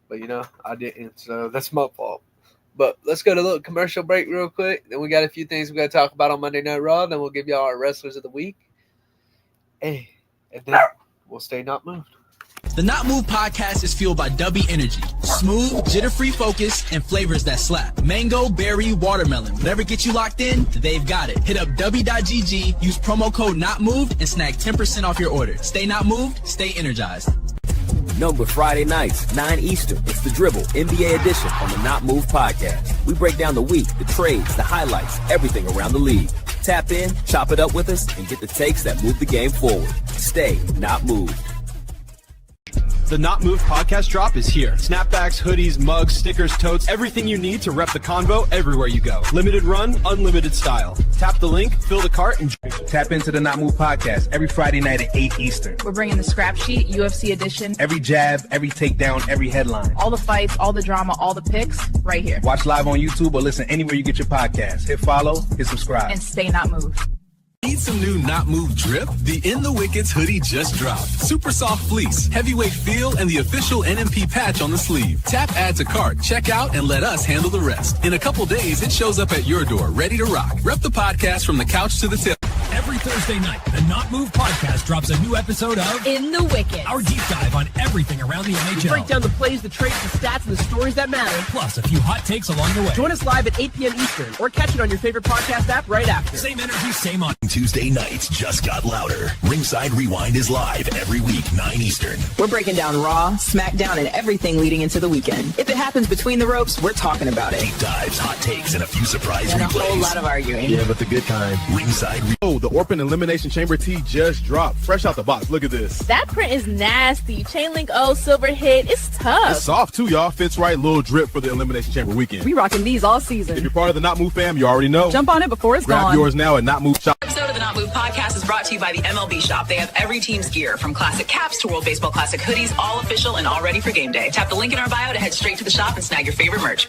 But, I didn't, so that's my fault. But let's go to a little commercial break real quick. Then we got a few things we got to talk about on Monday Night Raw. Then we'll give y'all our Wrestlers of the Week. Hey, and then we'll stay not moved. The Not Move podcast is fueled by W Energy. Smooth, jitter-free focus, and flavors that slap. Mango, berry, watermelon. Whatever gets you locked in, they've got it. Hit up W.GG, use promo code NOTMOVED, and snag 10% off your order. Stay not moved, stay energized. Known with Friday nights, 9 Eastern, it's The Dribble, NBA edition on the Not Move podcast. We break down the week, the trades, the highlights, everything around the league. Tap in, chop it up with us, and get the takes that move the game forward. Stay not moved. The Not Move podcast drop is here. Snapbacks, hoodies, mugs, stickers, totes, everything you need to rep the convo everywhere you go. Limited run, unlimited style. Tap the link, fill the cart, and tap into the Not Move podcast every Friday night at 8 Eastern. We're bringing the scrap sheet, UFC edition. Every jab, every takedown, every headline. All the fights, all the drama, all the picks, right here. Watch live on YouTube or listen anywhere you get your podcast. Hit follow, hit subscribe. And stay not moved. Need some new Not Move drip? The In the Wickets hoodie just dropped. Super soft fleece, heavyweight feel, and the official NMP patch on the sleeve. Tap add to cart, check out, and let us handle the rest. In a couple days, it shows up at your door, ready to rock. Rep the podcast from the couch to the tip. Every Every Thursday night, the Not Move podcast drops a new episode of In the Wickets, our deep dive on everything around the NHL. We break down the plays, the trades, the stats, and the stories that matter. Plus, a few hot takes along the way. Join us live at 8 p.m. Eastern, or catch it on your favorite podcast app right after. Same energy, same on. Tuesday nights just got louder. Ringside Rewind is live every week, 9 Eastern. We're breaking down Raw, SmackDown, and everything leading into the weekend. If it happens between the ropes, we're talking about it. Deep dives, hot takes, and a few surprise And replays. a whole lot of arguing. Yeah, but the good kind. Ringside Oh, the Orphan Elimination Chamber tee just dropped. Fresh out the box. Look at this. That print is nasty. Chain link O, silver hit. It's tough. It's soft too, y'all. Fits right. Little drip for the Elimination Chamber weekend. We rocking these all season. If you're part of the Not Move fam, you already know. Jump on it before it's Grab gone. yours now at Not Move Shop. Episode of the Not Move podcast is brought to you by the MLB Shop. They have every team's gear, from classic caps to World Baseball Classic hoodies, all official and all ready for game day. Tap the link in our bio to head straight to the shop and snag your favorite merch.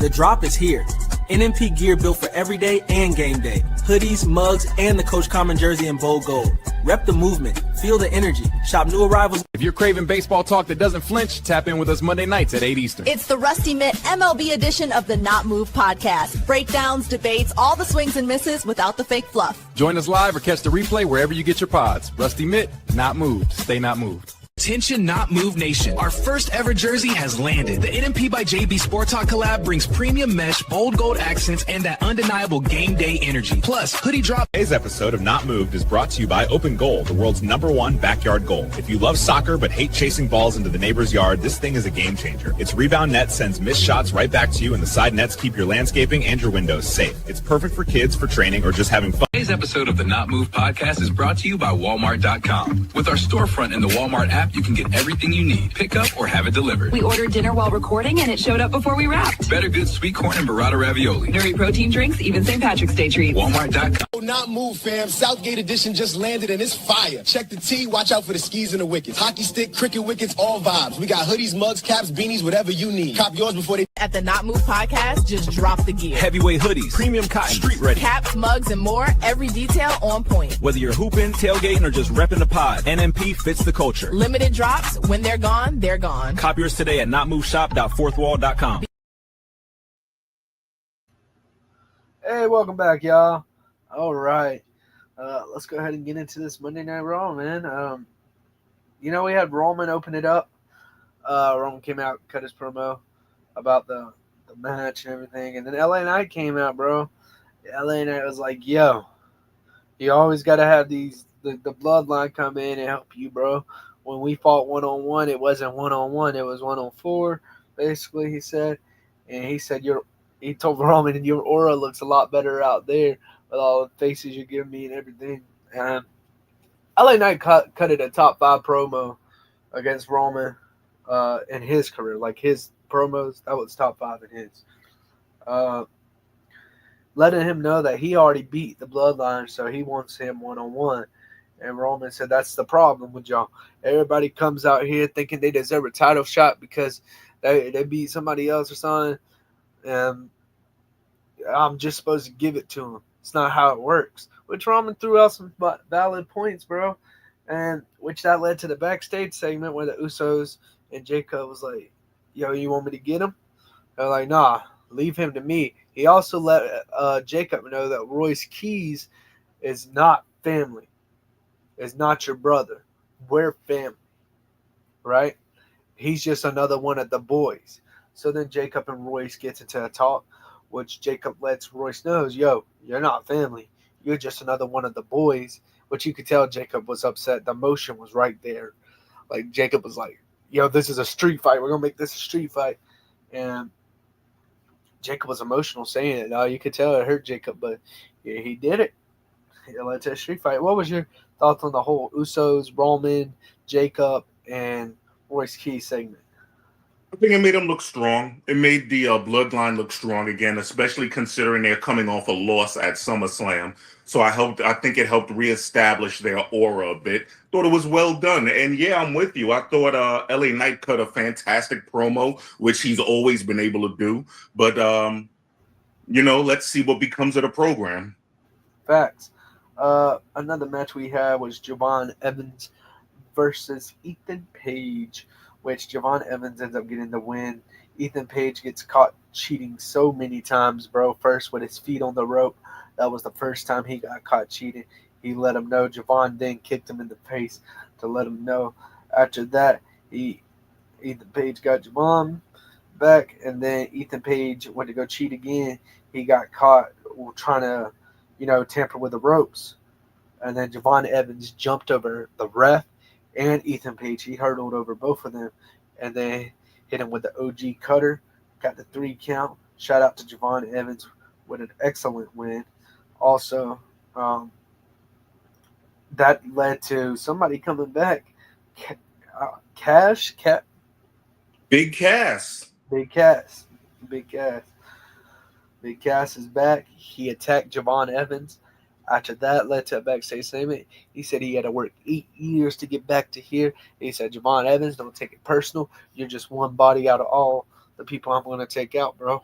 The drop is here. NMP gear built for every day and game day. Hoodies, mugs, and the Coach Common jersey in bold gold. Rep the movement. Feel the energy. Shop new arrivals. If you're craving baseball talk that doesn't flinch, tap in with us Monday nights at 8 Eastern. It's the Rusty Mitt MLB edition of the Not Move podcast. Breakdowns, debates, all the swings and misses without the fake fluff. Join us live or catch the replay wherever you get your pods. Rusty Mitt, not moved. Stay not moved. Attention Not Move Nation. Our first ever jersey has landed. The NMP by JB Sport Talk collab brings premium mesh, bold gold accents, and that undeniable game day energy. Plus, hoodie drop. Today's episode of Not Moved is brought to you by Open Goal, the world's #1 backyard goal. If you love soccer but hate chasing balls into the neighbor's yard, this thing is a game changer. Its rebound net sends missed shots right back to you, and the side nets keep your landscaping and your windows safe. It's perfect for kids, for training, or just having fun. Today's episode of the Not Move podcast is brought to you by Walmart.com. With our storefront in the Walmart app, you can get everything you need. Pick up or have it delivered. We ordered dinner while recording and it showed up before we wrapped. Better Good sweet corn and burrata ravioli. Nuri protein drinks, even St. Patrick's Day treats. Walmart.com. Not Move, fam. Southgate edition just landed and it's fire. Check the tee. Watch out for the skis and the wickets. Hockey stick, cricket wickets, all vibes. We got hoodies, mugs, caps, beanies, whatever you need. Cop yours before they... At the Not Move podcast, just drop the gear. Heavyweight hoodies, premium cotton, street ready. Caps, mugs, and more. Every detail on point. Whether you're hooping, tailgating, or just repping the pod, NMP fits the culture. Limited drops. When they're gone, they're gone. Cop yours today at notmoveshop.fourthwall.com. Hey, welcome back, y'all. All right. Let's go ahead and get into this Monday Night Raw, man. We had Roman open it up. Roman came out, cut his promo about the match and everything. And then LA Knight came out, bro. LA Knight was like, yo, you always got to have the bloodline come in and help you, bro. When we fought one-on-one, it wasn't one-on-one. It was 1-on-4, basically, he said. And he said, he told Roman, your aura looks a lot better out there with all the faces you give me and everything. LA Knight cut it a top 5 promo against Roman in his career. Like his promos, that was top 5 in his. Letting him know that he already beat the Bloodline, so he wants him one-on-one. And Roman said, that's the problem with y'all. Everybody comes out here thinking they deserve a title shot because they beat somebody else or something. And I'm just supposed to give it to them. It's not how it works. Which Roman threw out some valid points, bro. And which that led to the backstage segment where the Usos and Jacob was like, yo, you want me to get him? They're like, nah, leave him to me. He also let Jacob know that Royce Keys is not family. Is not your brother. We're family. Right? He's just another one of the boys. So then Jacob and Royce gets into a talk, which Jacob lets Royce know, yo, you're not family. You're just another one of the boys. Which you could tell Jacob was upset. The emotion was right there. Like Jacob was like, yo, this is a street fight. We're going to make this a street fight. And Jacob was emotional saying it. Now you could tell it hurt Jacob, but yeah, he did it. It led to a street fight. What was your thoughts on the whole Usos, Roman, Jacob, and Royce Keys segment? I think it made them look strong. It made the bloodline look strong again, especially considering they're coming off a loss at SummerSlam. So I think it helped reestablish their aura a bit. Thought it was well done. And yeah, I'm with you. I thought LA Knight cut a fantastic promo, which he's always been able to do. But, let's see what becomes of the program. Facts. Another match we had was Javon Evans versus Ethan Page, which Javon Evans ends up getting the win. Ethan Page gets caught cheating so many times, bro. First with his feet on the rope. That was the first time he got caught cheating. he let him know. Javon then kicked him in the face to let him know. After that, Ethan Page got Javon back, and then Ethan Page went to go cheat again. He got caught trying to, tamper with the ropes. And then Javon Evans jumped over the ref and Ethan Page. He hurdled over both of them and then hit him with the OG cutter. Got the 3 count. Shout out to Javon Evans with an excellent win. Also, that led to somebody coming back. Big Cass. Big Cass is back. He attacked Javon Evans. After that, led to a backstage statement. He said he had to work 8 years to get back to here. He said, Javon Evans, don't take it personal. You're just one body out of all the people I'm going to take out, bro.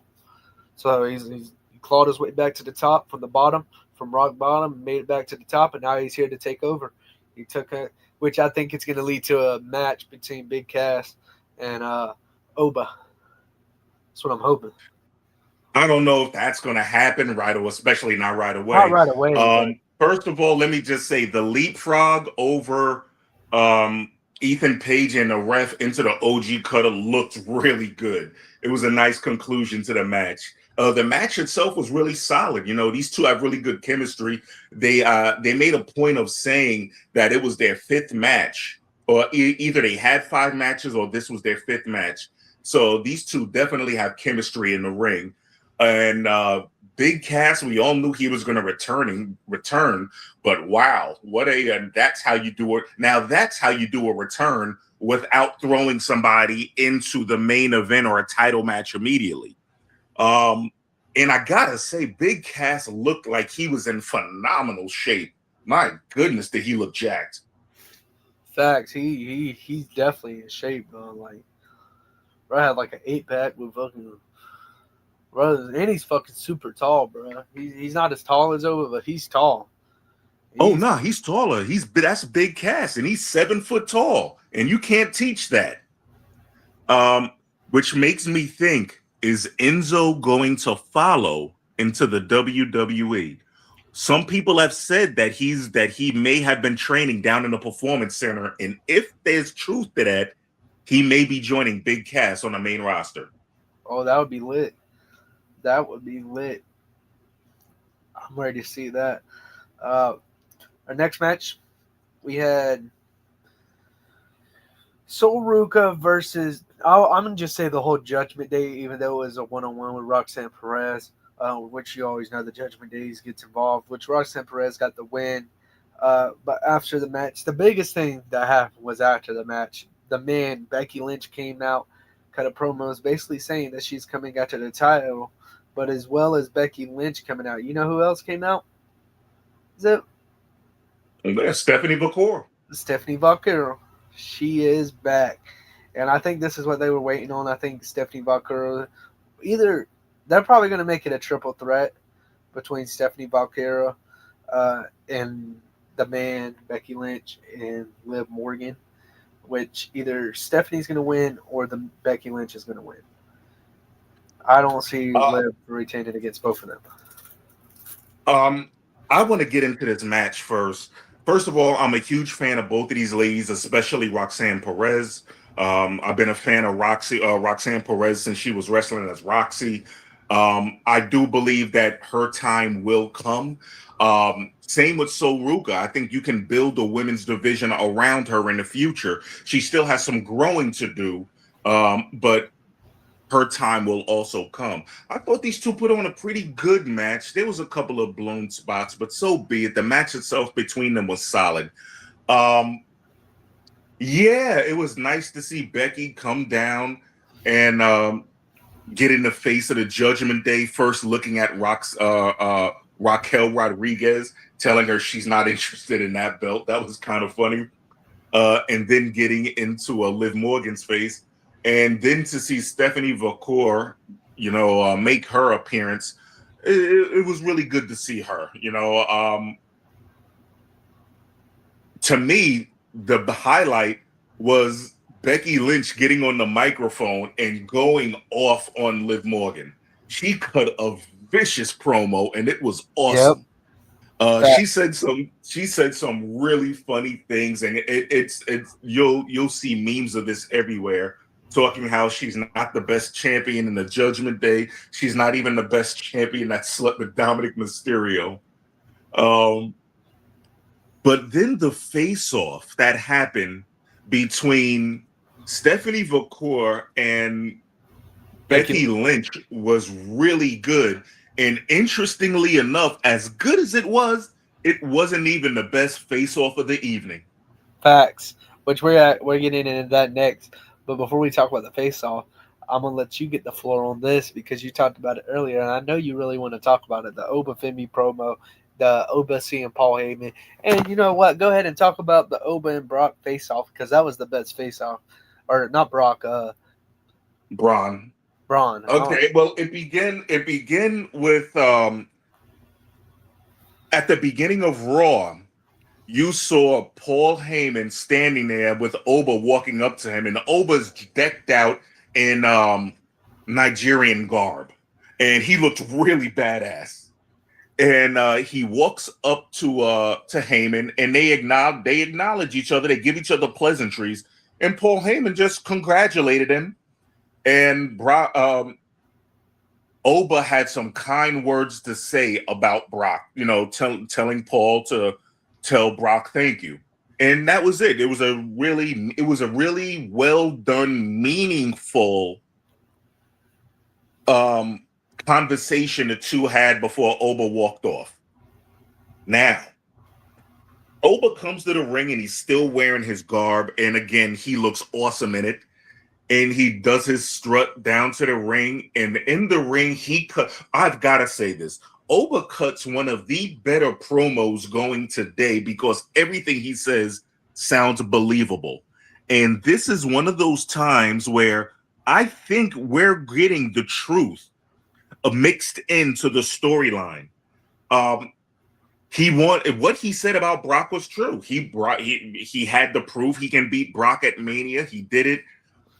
So he clawed his way back to the top from the bottom, from rock bottom, made it back to the top, and now he's here to take over. He took it, which I think it's going to lead to a match between Big Cass and Oba. That's what I'm hoping. I don't know if that's going to happen right away, especially not right away. Not right away. First of all, let me just say the leapfrog over Ethan Page and the ref into the OG cutter looked really good. It was a nice conclusion to the match. The match itself was really solid. These two have really good chemistry. They made a point of saying that it was their 5th match, or either they had 5 matches or this was their 5th match. So these two definitely have chemistry in the ring. And Big Cass, we all knew he was going to return, but wow, that's how you do it. Now that's how you do a return without throwing somebody into the main event or a title match immediately. And I gotta say, Big Cass looked like he was in phenomenal shape. My goodness, did he look jacked? Facts. He's definitely in shape, bro. Like, bro had like an 8-pack with fucking. Bro, and he's fucking super tall, bro. He's not as tall as Oba, but he's tall. He's taller. That's Big Cass, and he's 7 foot tall, and you can't teach that. Which makes me think, is Enzo going to follow into the WWE? Some people have said that he may have been training down in the Performance Center, and if there's truth to that, he may be joining Big Cass on the main roster. Oh, that would be lit. That would be lit. I'm ready to see that. Our next match, we had Sol Ruca versus. I'm gonna just say the whole Judgment Day, even though it was a 1-on-1 with Roxanne Perez, which you always know the Judgment Days gets involved. Which Roxanne Perez got the win. But after the match, the biggest thing that happened was after the match, the man Becky Lynch came out, cut a promo, basically saying that she's coming after the title. But as well as Becky Lynch coming out, you know who else came out? Is it Stephanie Vaquero? Stephanie Vaquero. She is back. And I think this is what they were waiting on. I think Stephanie Vaquero, they're probably going to make it a triple threat between Stephanie Vaquero and the man, Becky Lynch, and Liv Morgan, which either Stephanie's going to win or the Becky Lynch is going to win. I don't see Liv retaining against both of them. I want to get into this match first. First of all, I'm a huge fan of both of these ladies, especially Roxanne Perez. I've been a fan of Roxanne Perez since she was wrestling as Roxy. I do believe that her time will come. Same with Sol Ruca. I think you can build a women's division around her in the future. She still has some growing to do, but her time will also come. I thought these two put on a pretty good match. There was a couple of blown spots, but so be it. The match itself between them was solid. Yeah, it was nice to see Becky come down and get in the face of the Judgment Day, first looking at Raquel Rodriguez, telling her she's not interested in that belt. That was kind of funny. And then getting into Liv Morgan's face. And then to see Stephanie Vaquero, make her appearance, it was really good to see her. To me, the highlight was Becky Lynch getting on the microphone and going off on Liv Morgan. She cut a vicious promo, and it was awesome. She said some really funny things, and it's you'll see memes of this everywhere, talking how she's not the best champion in the Judgment Day. She's not even the best champion that slept with Dominic Mysterio. But then the face-off that happened between Stephanie Vacour and Becky Lynch was really good. And interestingly enough, as good as it wasn't even the best face-off of the evening. Facts, which we're getting into that next. But before we talk about the face-off, I'm going to let you get the floor on this because you talked about it earlier, and I know you really want to talk about it, the Oba Femi promo, the Oba seeing Paul Heyman. And you know what? Go ahead and talk about the Oba and Brock face-off because that was the best face-off. Or not Brock, Braun. Okay, well, it began with at the beginning of Raw, you saw Paul Heyman standing there with Oba walking up to him, and Oba's decked out in Nigerian garb, and he looked really badass. And he walks up to Heyman, and they acknowledge each other. They give each other pleasantries, and Paul Heyman just congratulated him. And Oba had some kind words to say about Brock, telling Paul to tell Brock thank you. And that was it. It was a really well done, meaningful conversation the two had before Oba walked off. Now, Oba comes to the ring and he's still wearing his garb. And again, he looks awesome in it. And he does his strut down to the ring. And in the ring, I've got to say this. Oba cuts one of the better promos going today because everything he says sounds believable. And this is one of those times where I think we're getting the truth mixed into the storyline. What he said about Brock was true. He had the proof he can beat Brock at Mania. He did it.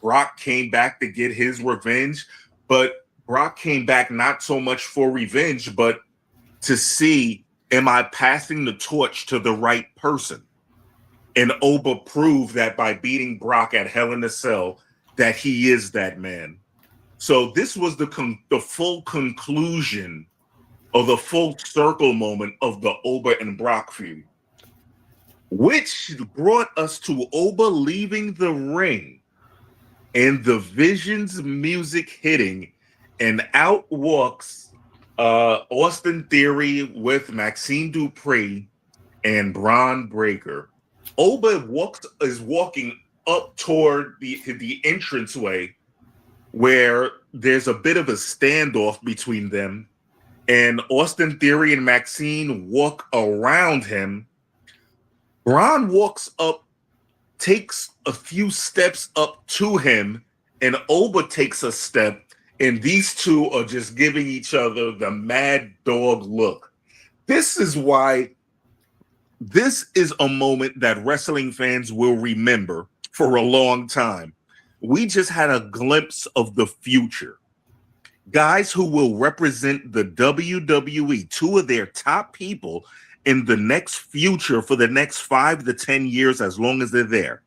Brock came back to get his revenge, but Brock came back not so much for revenge, but to see, am I passing the torch to the right person? And Oba proved that by beating Brock at Hell in a Cell, that he is that man. So this was the full conclusion of the full circle moment of the Oba and Brock feud, which brought us to Oba leaving the ring and the Visions music hitting, and out walks Austin Theory with Maxine Dupree and Braun Breaker. Oba is walking up toward the entranceway where there's a bit of a standoff between them, and Austin Theory and Maxine walk around him. Braun walks up, takes a few steps up to him, and Oba takes a step, and these two are just giving each other the mad dog look. This is why this is a moment that wrestling fans will remember for a long time. We just had a glimpse of the future. Guys who will represent the WWE, two of their top people in the next future for the next 5 to 10 years, as long as they're there.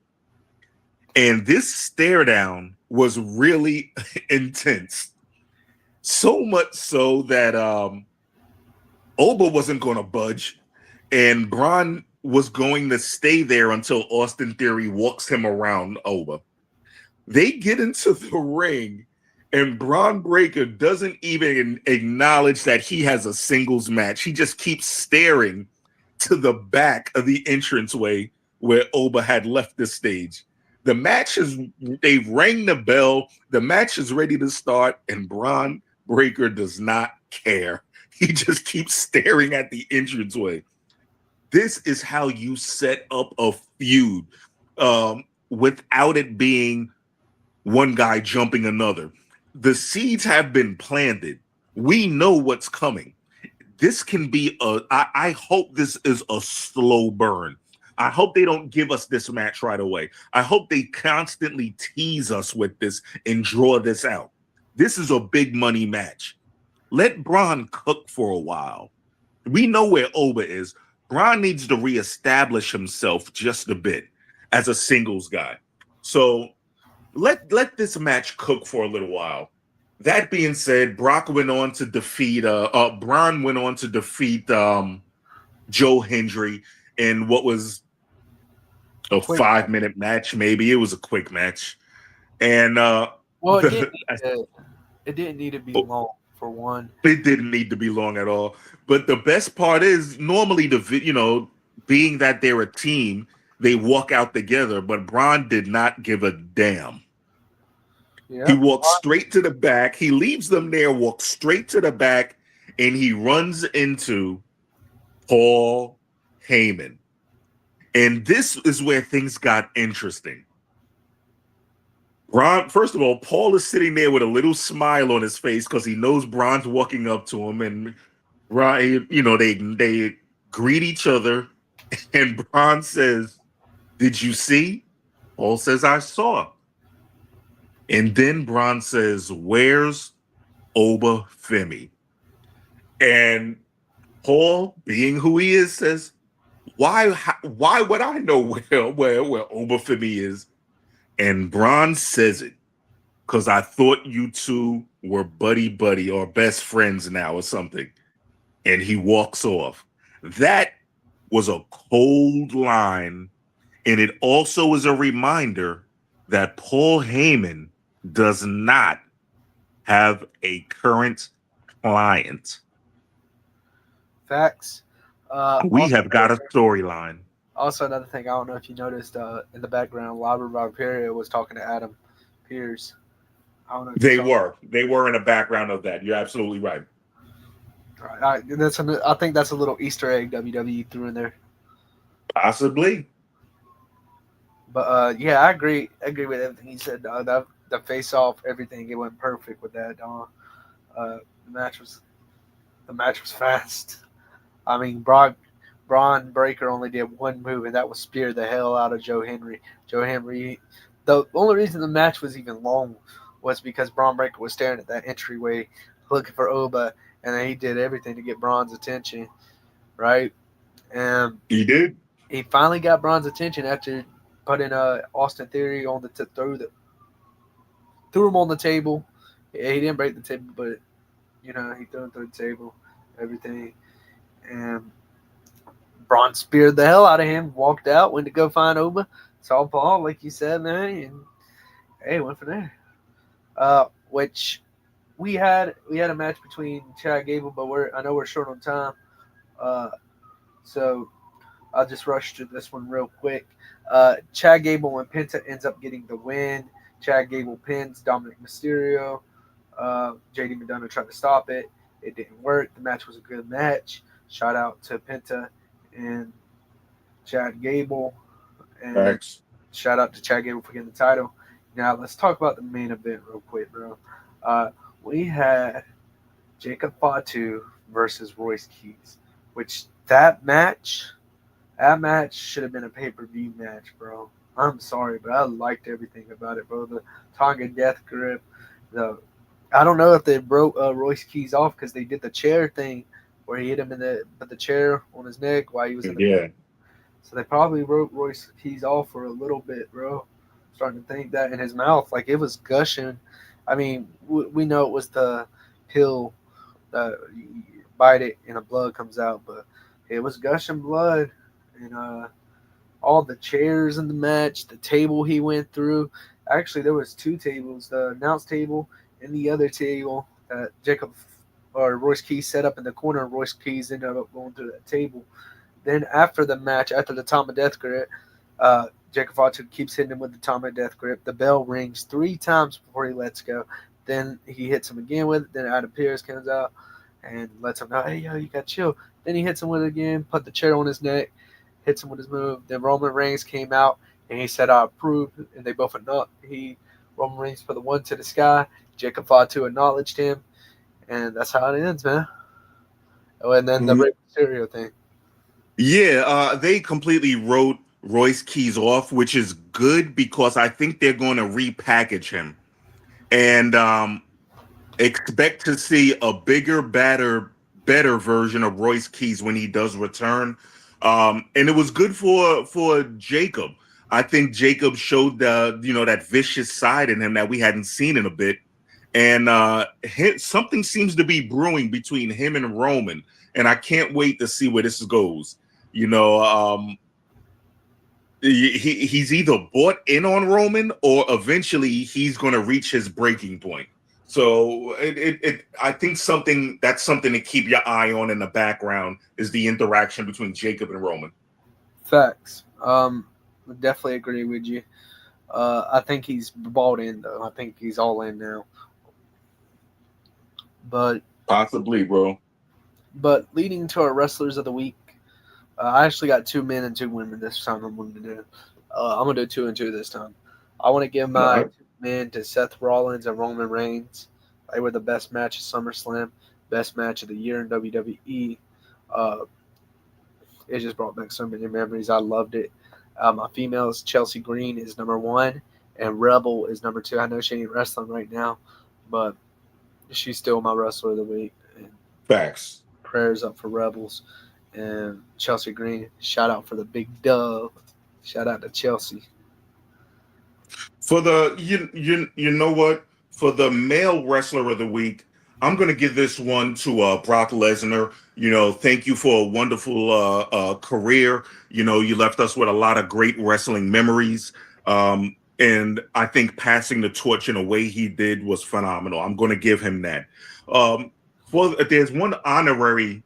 And this stare down was really intense. So much so that Oba wasn't going to budge, and Braun was going to stay there until Austin Theory walks him around Oba. They get into the ring, and Braun Breaker doesn't even acknowledge that he has a singles match. He just keeps staring to the back of the entranceway where Oba had left the stage. The match they've rang the bell. The match is ready to start, and Braun Breaker does not care. He just keeps staring at the entranceway. This is how you set up a feud without it being one guy jumping another. The seeds have been planted. We know what's coming. This can be I hope this is a slow burn. I hope they don't give us this match right away. I hope they constantly tease us with this and draw this out. This is a big money match. Let Braun cook for a while. we know where Oba is. Braun needs to reestablish himself just a bit as a singles guy. So let this match cook for a little while. That being said, Braun went on to defeat Joe Hendry in what was a 5-minute match. Maybe it was a quick match, and it didn't need to be long for one. It didn't need to be long at all. But the best part is normally being that they're a team, they walk out together. But Braun did not give a damn. Yeah. He walks straight to the back. He leaves them there, walks straight to the back, and he runs into Paul Heyman. And this is where things got interesting. Braun, first of all, Paul is sitting there with a little smile on his face because he knows Braun's walking up to him, and Braun, they greet each other, and Braun says, "Did you see?" Paul says, "I saw." And then Braun says, "Where's Oba Femi?" And Paul, being who he is, says, Why would I know where Oba Femi is?" And Braun says it, "Because I thought you two were buddy or best friends now or something." And he walks off. That was a cold line. And it also is a reminder that Paul Heyman does not have a current client. Facts. We have got a storyline. Also, another thing, I don't know if you noticed in the background, Robert Valperia was talking to Adam Pearce. I don't know. They were in the background of that. You're absolutely right. Right. I think that's a little Easter egg WWE threw in there. Possibly. But yeah, I agree with everything he said. The face off, everything, it went perfect with that. The match was fast. I mean, Braun Breaker only did one move, and that was spear the hell out of Joe Hendry. Joe Hendry, the only reason the match was even long was because Braun Breaker was staring at that entryway looking for Oba, and then he did everything to get Braun's attention, right? And he did. He finally got Braun's attention after putting Austin Theory on threw him on the table. Yeah, he didn't break the table, but he threw him through the table, everything. And Braun speared the hell out of him, walked out, went to go find Oba, saw Paul, like you said, man, and hey, went from there. Which we had a match between Chad Gable, but I know we're short on time, so I'll just rush through this one real quick. Chad Gable and Penta ends up getting the win. Chad Gable pins Dominic Mysterio. JD Madonna tried to stop it. It didn't work. The match was a good match. Shout out to Penta and Chad Gable. And Thanks. Shout out to Chad Gable for getting the title. Now, let's talk about the main event real quick, bro. We had Jacob Fatu versus Royce Keys, which that match should have been a pay-per-view match, bro. I'm sorry, but I liked everything about it, bro. The Tonga Death Grip. I don't know if they broke Royce Keys off because they did the chair thing where he hit him put the chair on his neck while he was in the yeah. So they probably broke Royce Keys off for a little bit, bro. Starting to think that in his mouth, like it was gushing. I mean, we know it was the pill that you bite it and the blood comes out, but it was gushing blood. And all the chairs in the match, the table he went through. Actually, there was two tables, the announce table and the other table that Royce Keys set up in the corner. Royce Keys ended up going through that table. Then after the match, after the Tonga Death Grip, Jacob Fatu keeps hitting him with the Tonga Death Grip. The bell rings 3 times before he lets go. Then he hits him again with it. Then Adam Pearce comes out and lets him know, hey, yo, you got chill. Then he hits him with it again, put the chair on his neck, hits him with his move. Then Roman Reigns came out and he said, I approve. And they both Roman Reigns put the one to the sky. Jacob Fatu acknowledged him. And that's how it ends, man. Oh, and then the Rey Mysterio thing. Yeah, they completely wrote Royce Keys off, which is good because I think they're going to repackage him and expect to see a bigger, badder better version of Royce Keys when he does return. And it was good for Jacob. I think Jacob showed that vicious side in him that we hadn't seen in a bit. And something seems to be brewing between him and Roman. And I can't wait to see where this goes. He's either bought in on Roman or eventually he's going to reach his breaking point. So I think that's something to keep your eye on in the background is the interaction between Jacob and Roman. Facts. Definitely agree with you. I think he's bought in though. I think he's all in now. But possibly, bro. But leading to our wrestlers of the week, I actually got 2 men and 2 women this time. I'm going to do 2 and 2 this time. I want to give my 2 men to Seth Rollins and Roman Reigns. They were the best match of SummerSlam, best match of the year in WWE. It just brought back so many memories. I loved it. My females, Chelsea Green is number 1, and Rebel is number 2. I know she ain't wrestling right now, but she's still my wrestler of the week. And facts. Prayers up for Rebels. And Chelsea Green, shout out for the big dub. Shout out to Chelsea. For the you know what? For the male wrestler of the week, I'm gonna give this one to Brock Lesnar. Thank you for a wonderful career. You left us with a lot of great wrestling memories. And I think passing the torch in a way he did was phenomenal. I'm gonna give him that. There's one honorary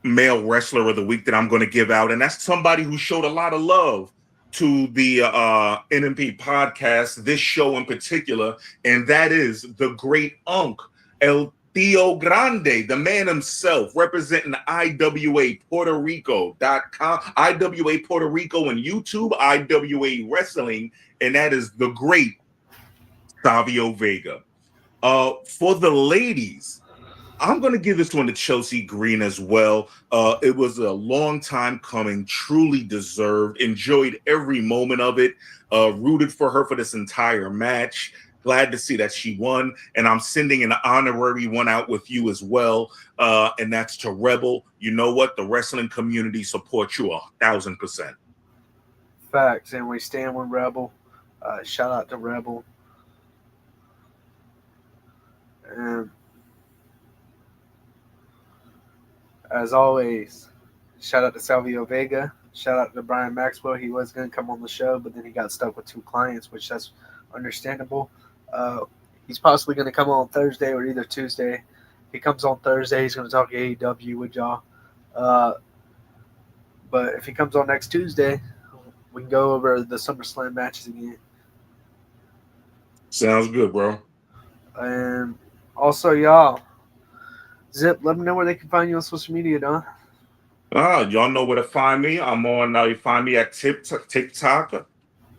male wrestler of the week that I'm going to give out, and that's somebody who showed a lot of love to the NMP podcast, this show in particular, and that is the great Unk, El Tío Grande, the man himself, representing IWA Puerto Rico.com, IWA Puerto Rico and YouTube, IWA Wrestling, and that is the great Savio Vega. For the ladies, I'm going to give this one to Chelsea Green as well. It was a long time coming, truly deserved, enjoyed every moment of it, rooted for her for this entire match. Glad to see that she won. And I'm sending an honorary one out with you as well. And that's to Rebel. You know what? The wrestling community supports you 1,000%. Facts. And we stand with Rebel. Shout out to Rebel. And as always, shout out to Salvio Vega. Shout out to Brian Maxwell. He was going to come on the show, but then he got stuck with 2 clients, which that's understandable. He's possibly going to come on Thursday or either Tuesday. If he comes on Thursday, he's going to talk AEW with y'all. But if he comes on next Tuesday, we can go over the SummerSlam matches again. Sounds good, bro. And also, y'all, Zip, let me know where they can find you on social media, Don. Y'all know where to find me. I'm on, you find me at TikTok.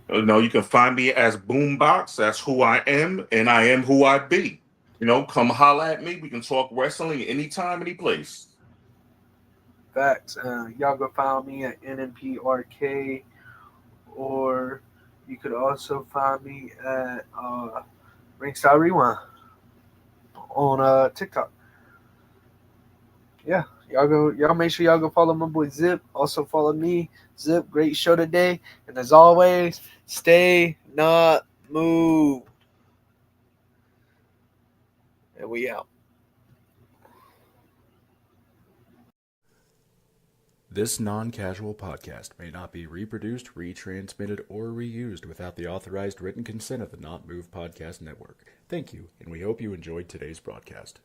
You can find me as Boombox. That's who I am, and I am who I be. Come holla at me. We can talk wrestling anytime, any place. Facts. Y'all go find me at NMPRK, or you could also find me at Ringside Rewind on TikTok. Yeah, y'all make sure y'all go follow my boy Zip. Also follow me, Zip. Great show today. And as always, stay not moved. And we out. This non-casual podcast may not be reproduced, retransmitted, or reused without the authorized written consent of the Not Move Podcast Network. Thank you, and we hope you enjoyed today's broadcast.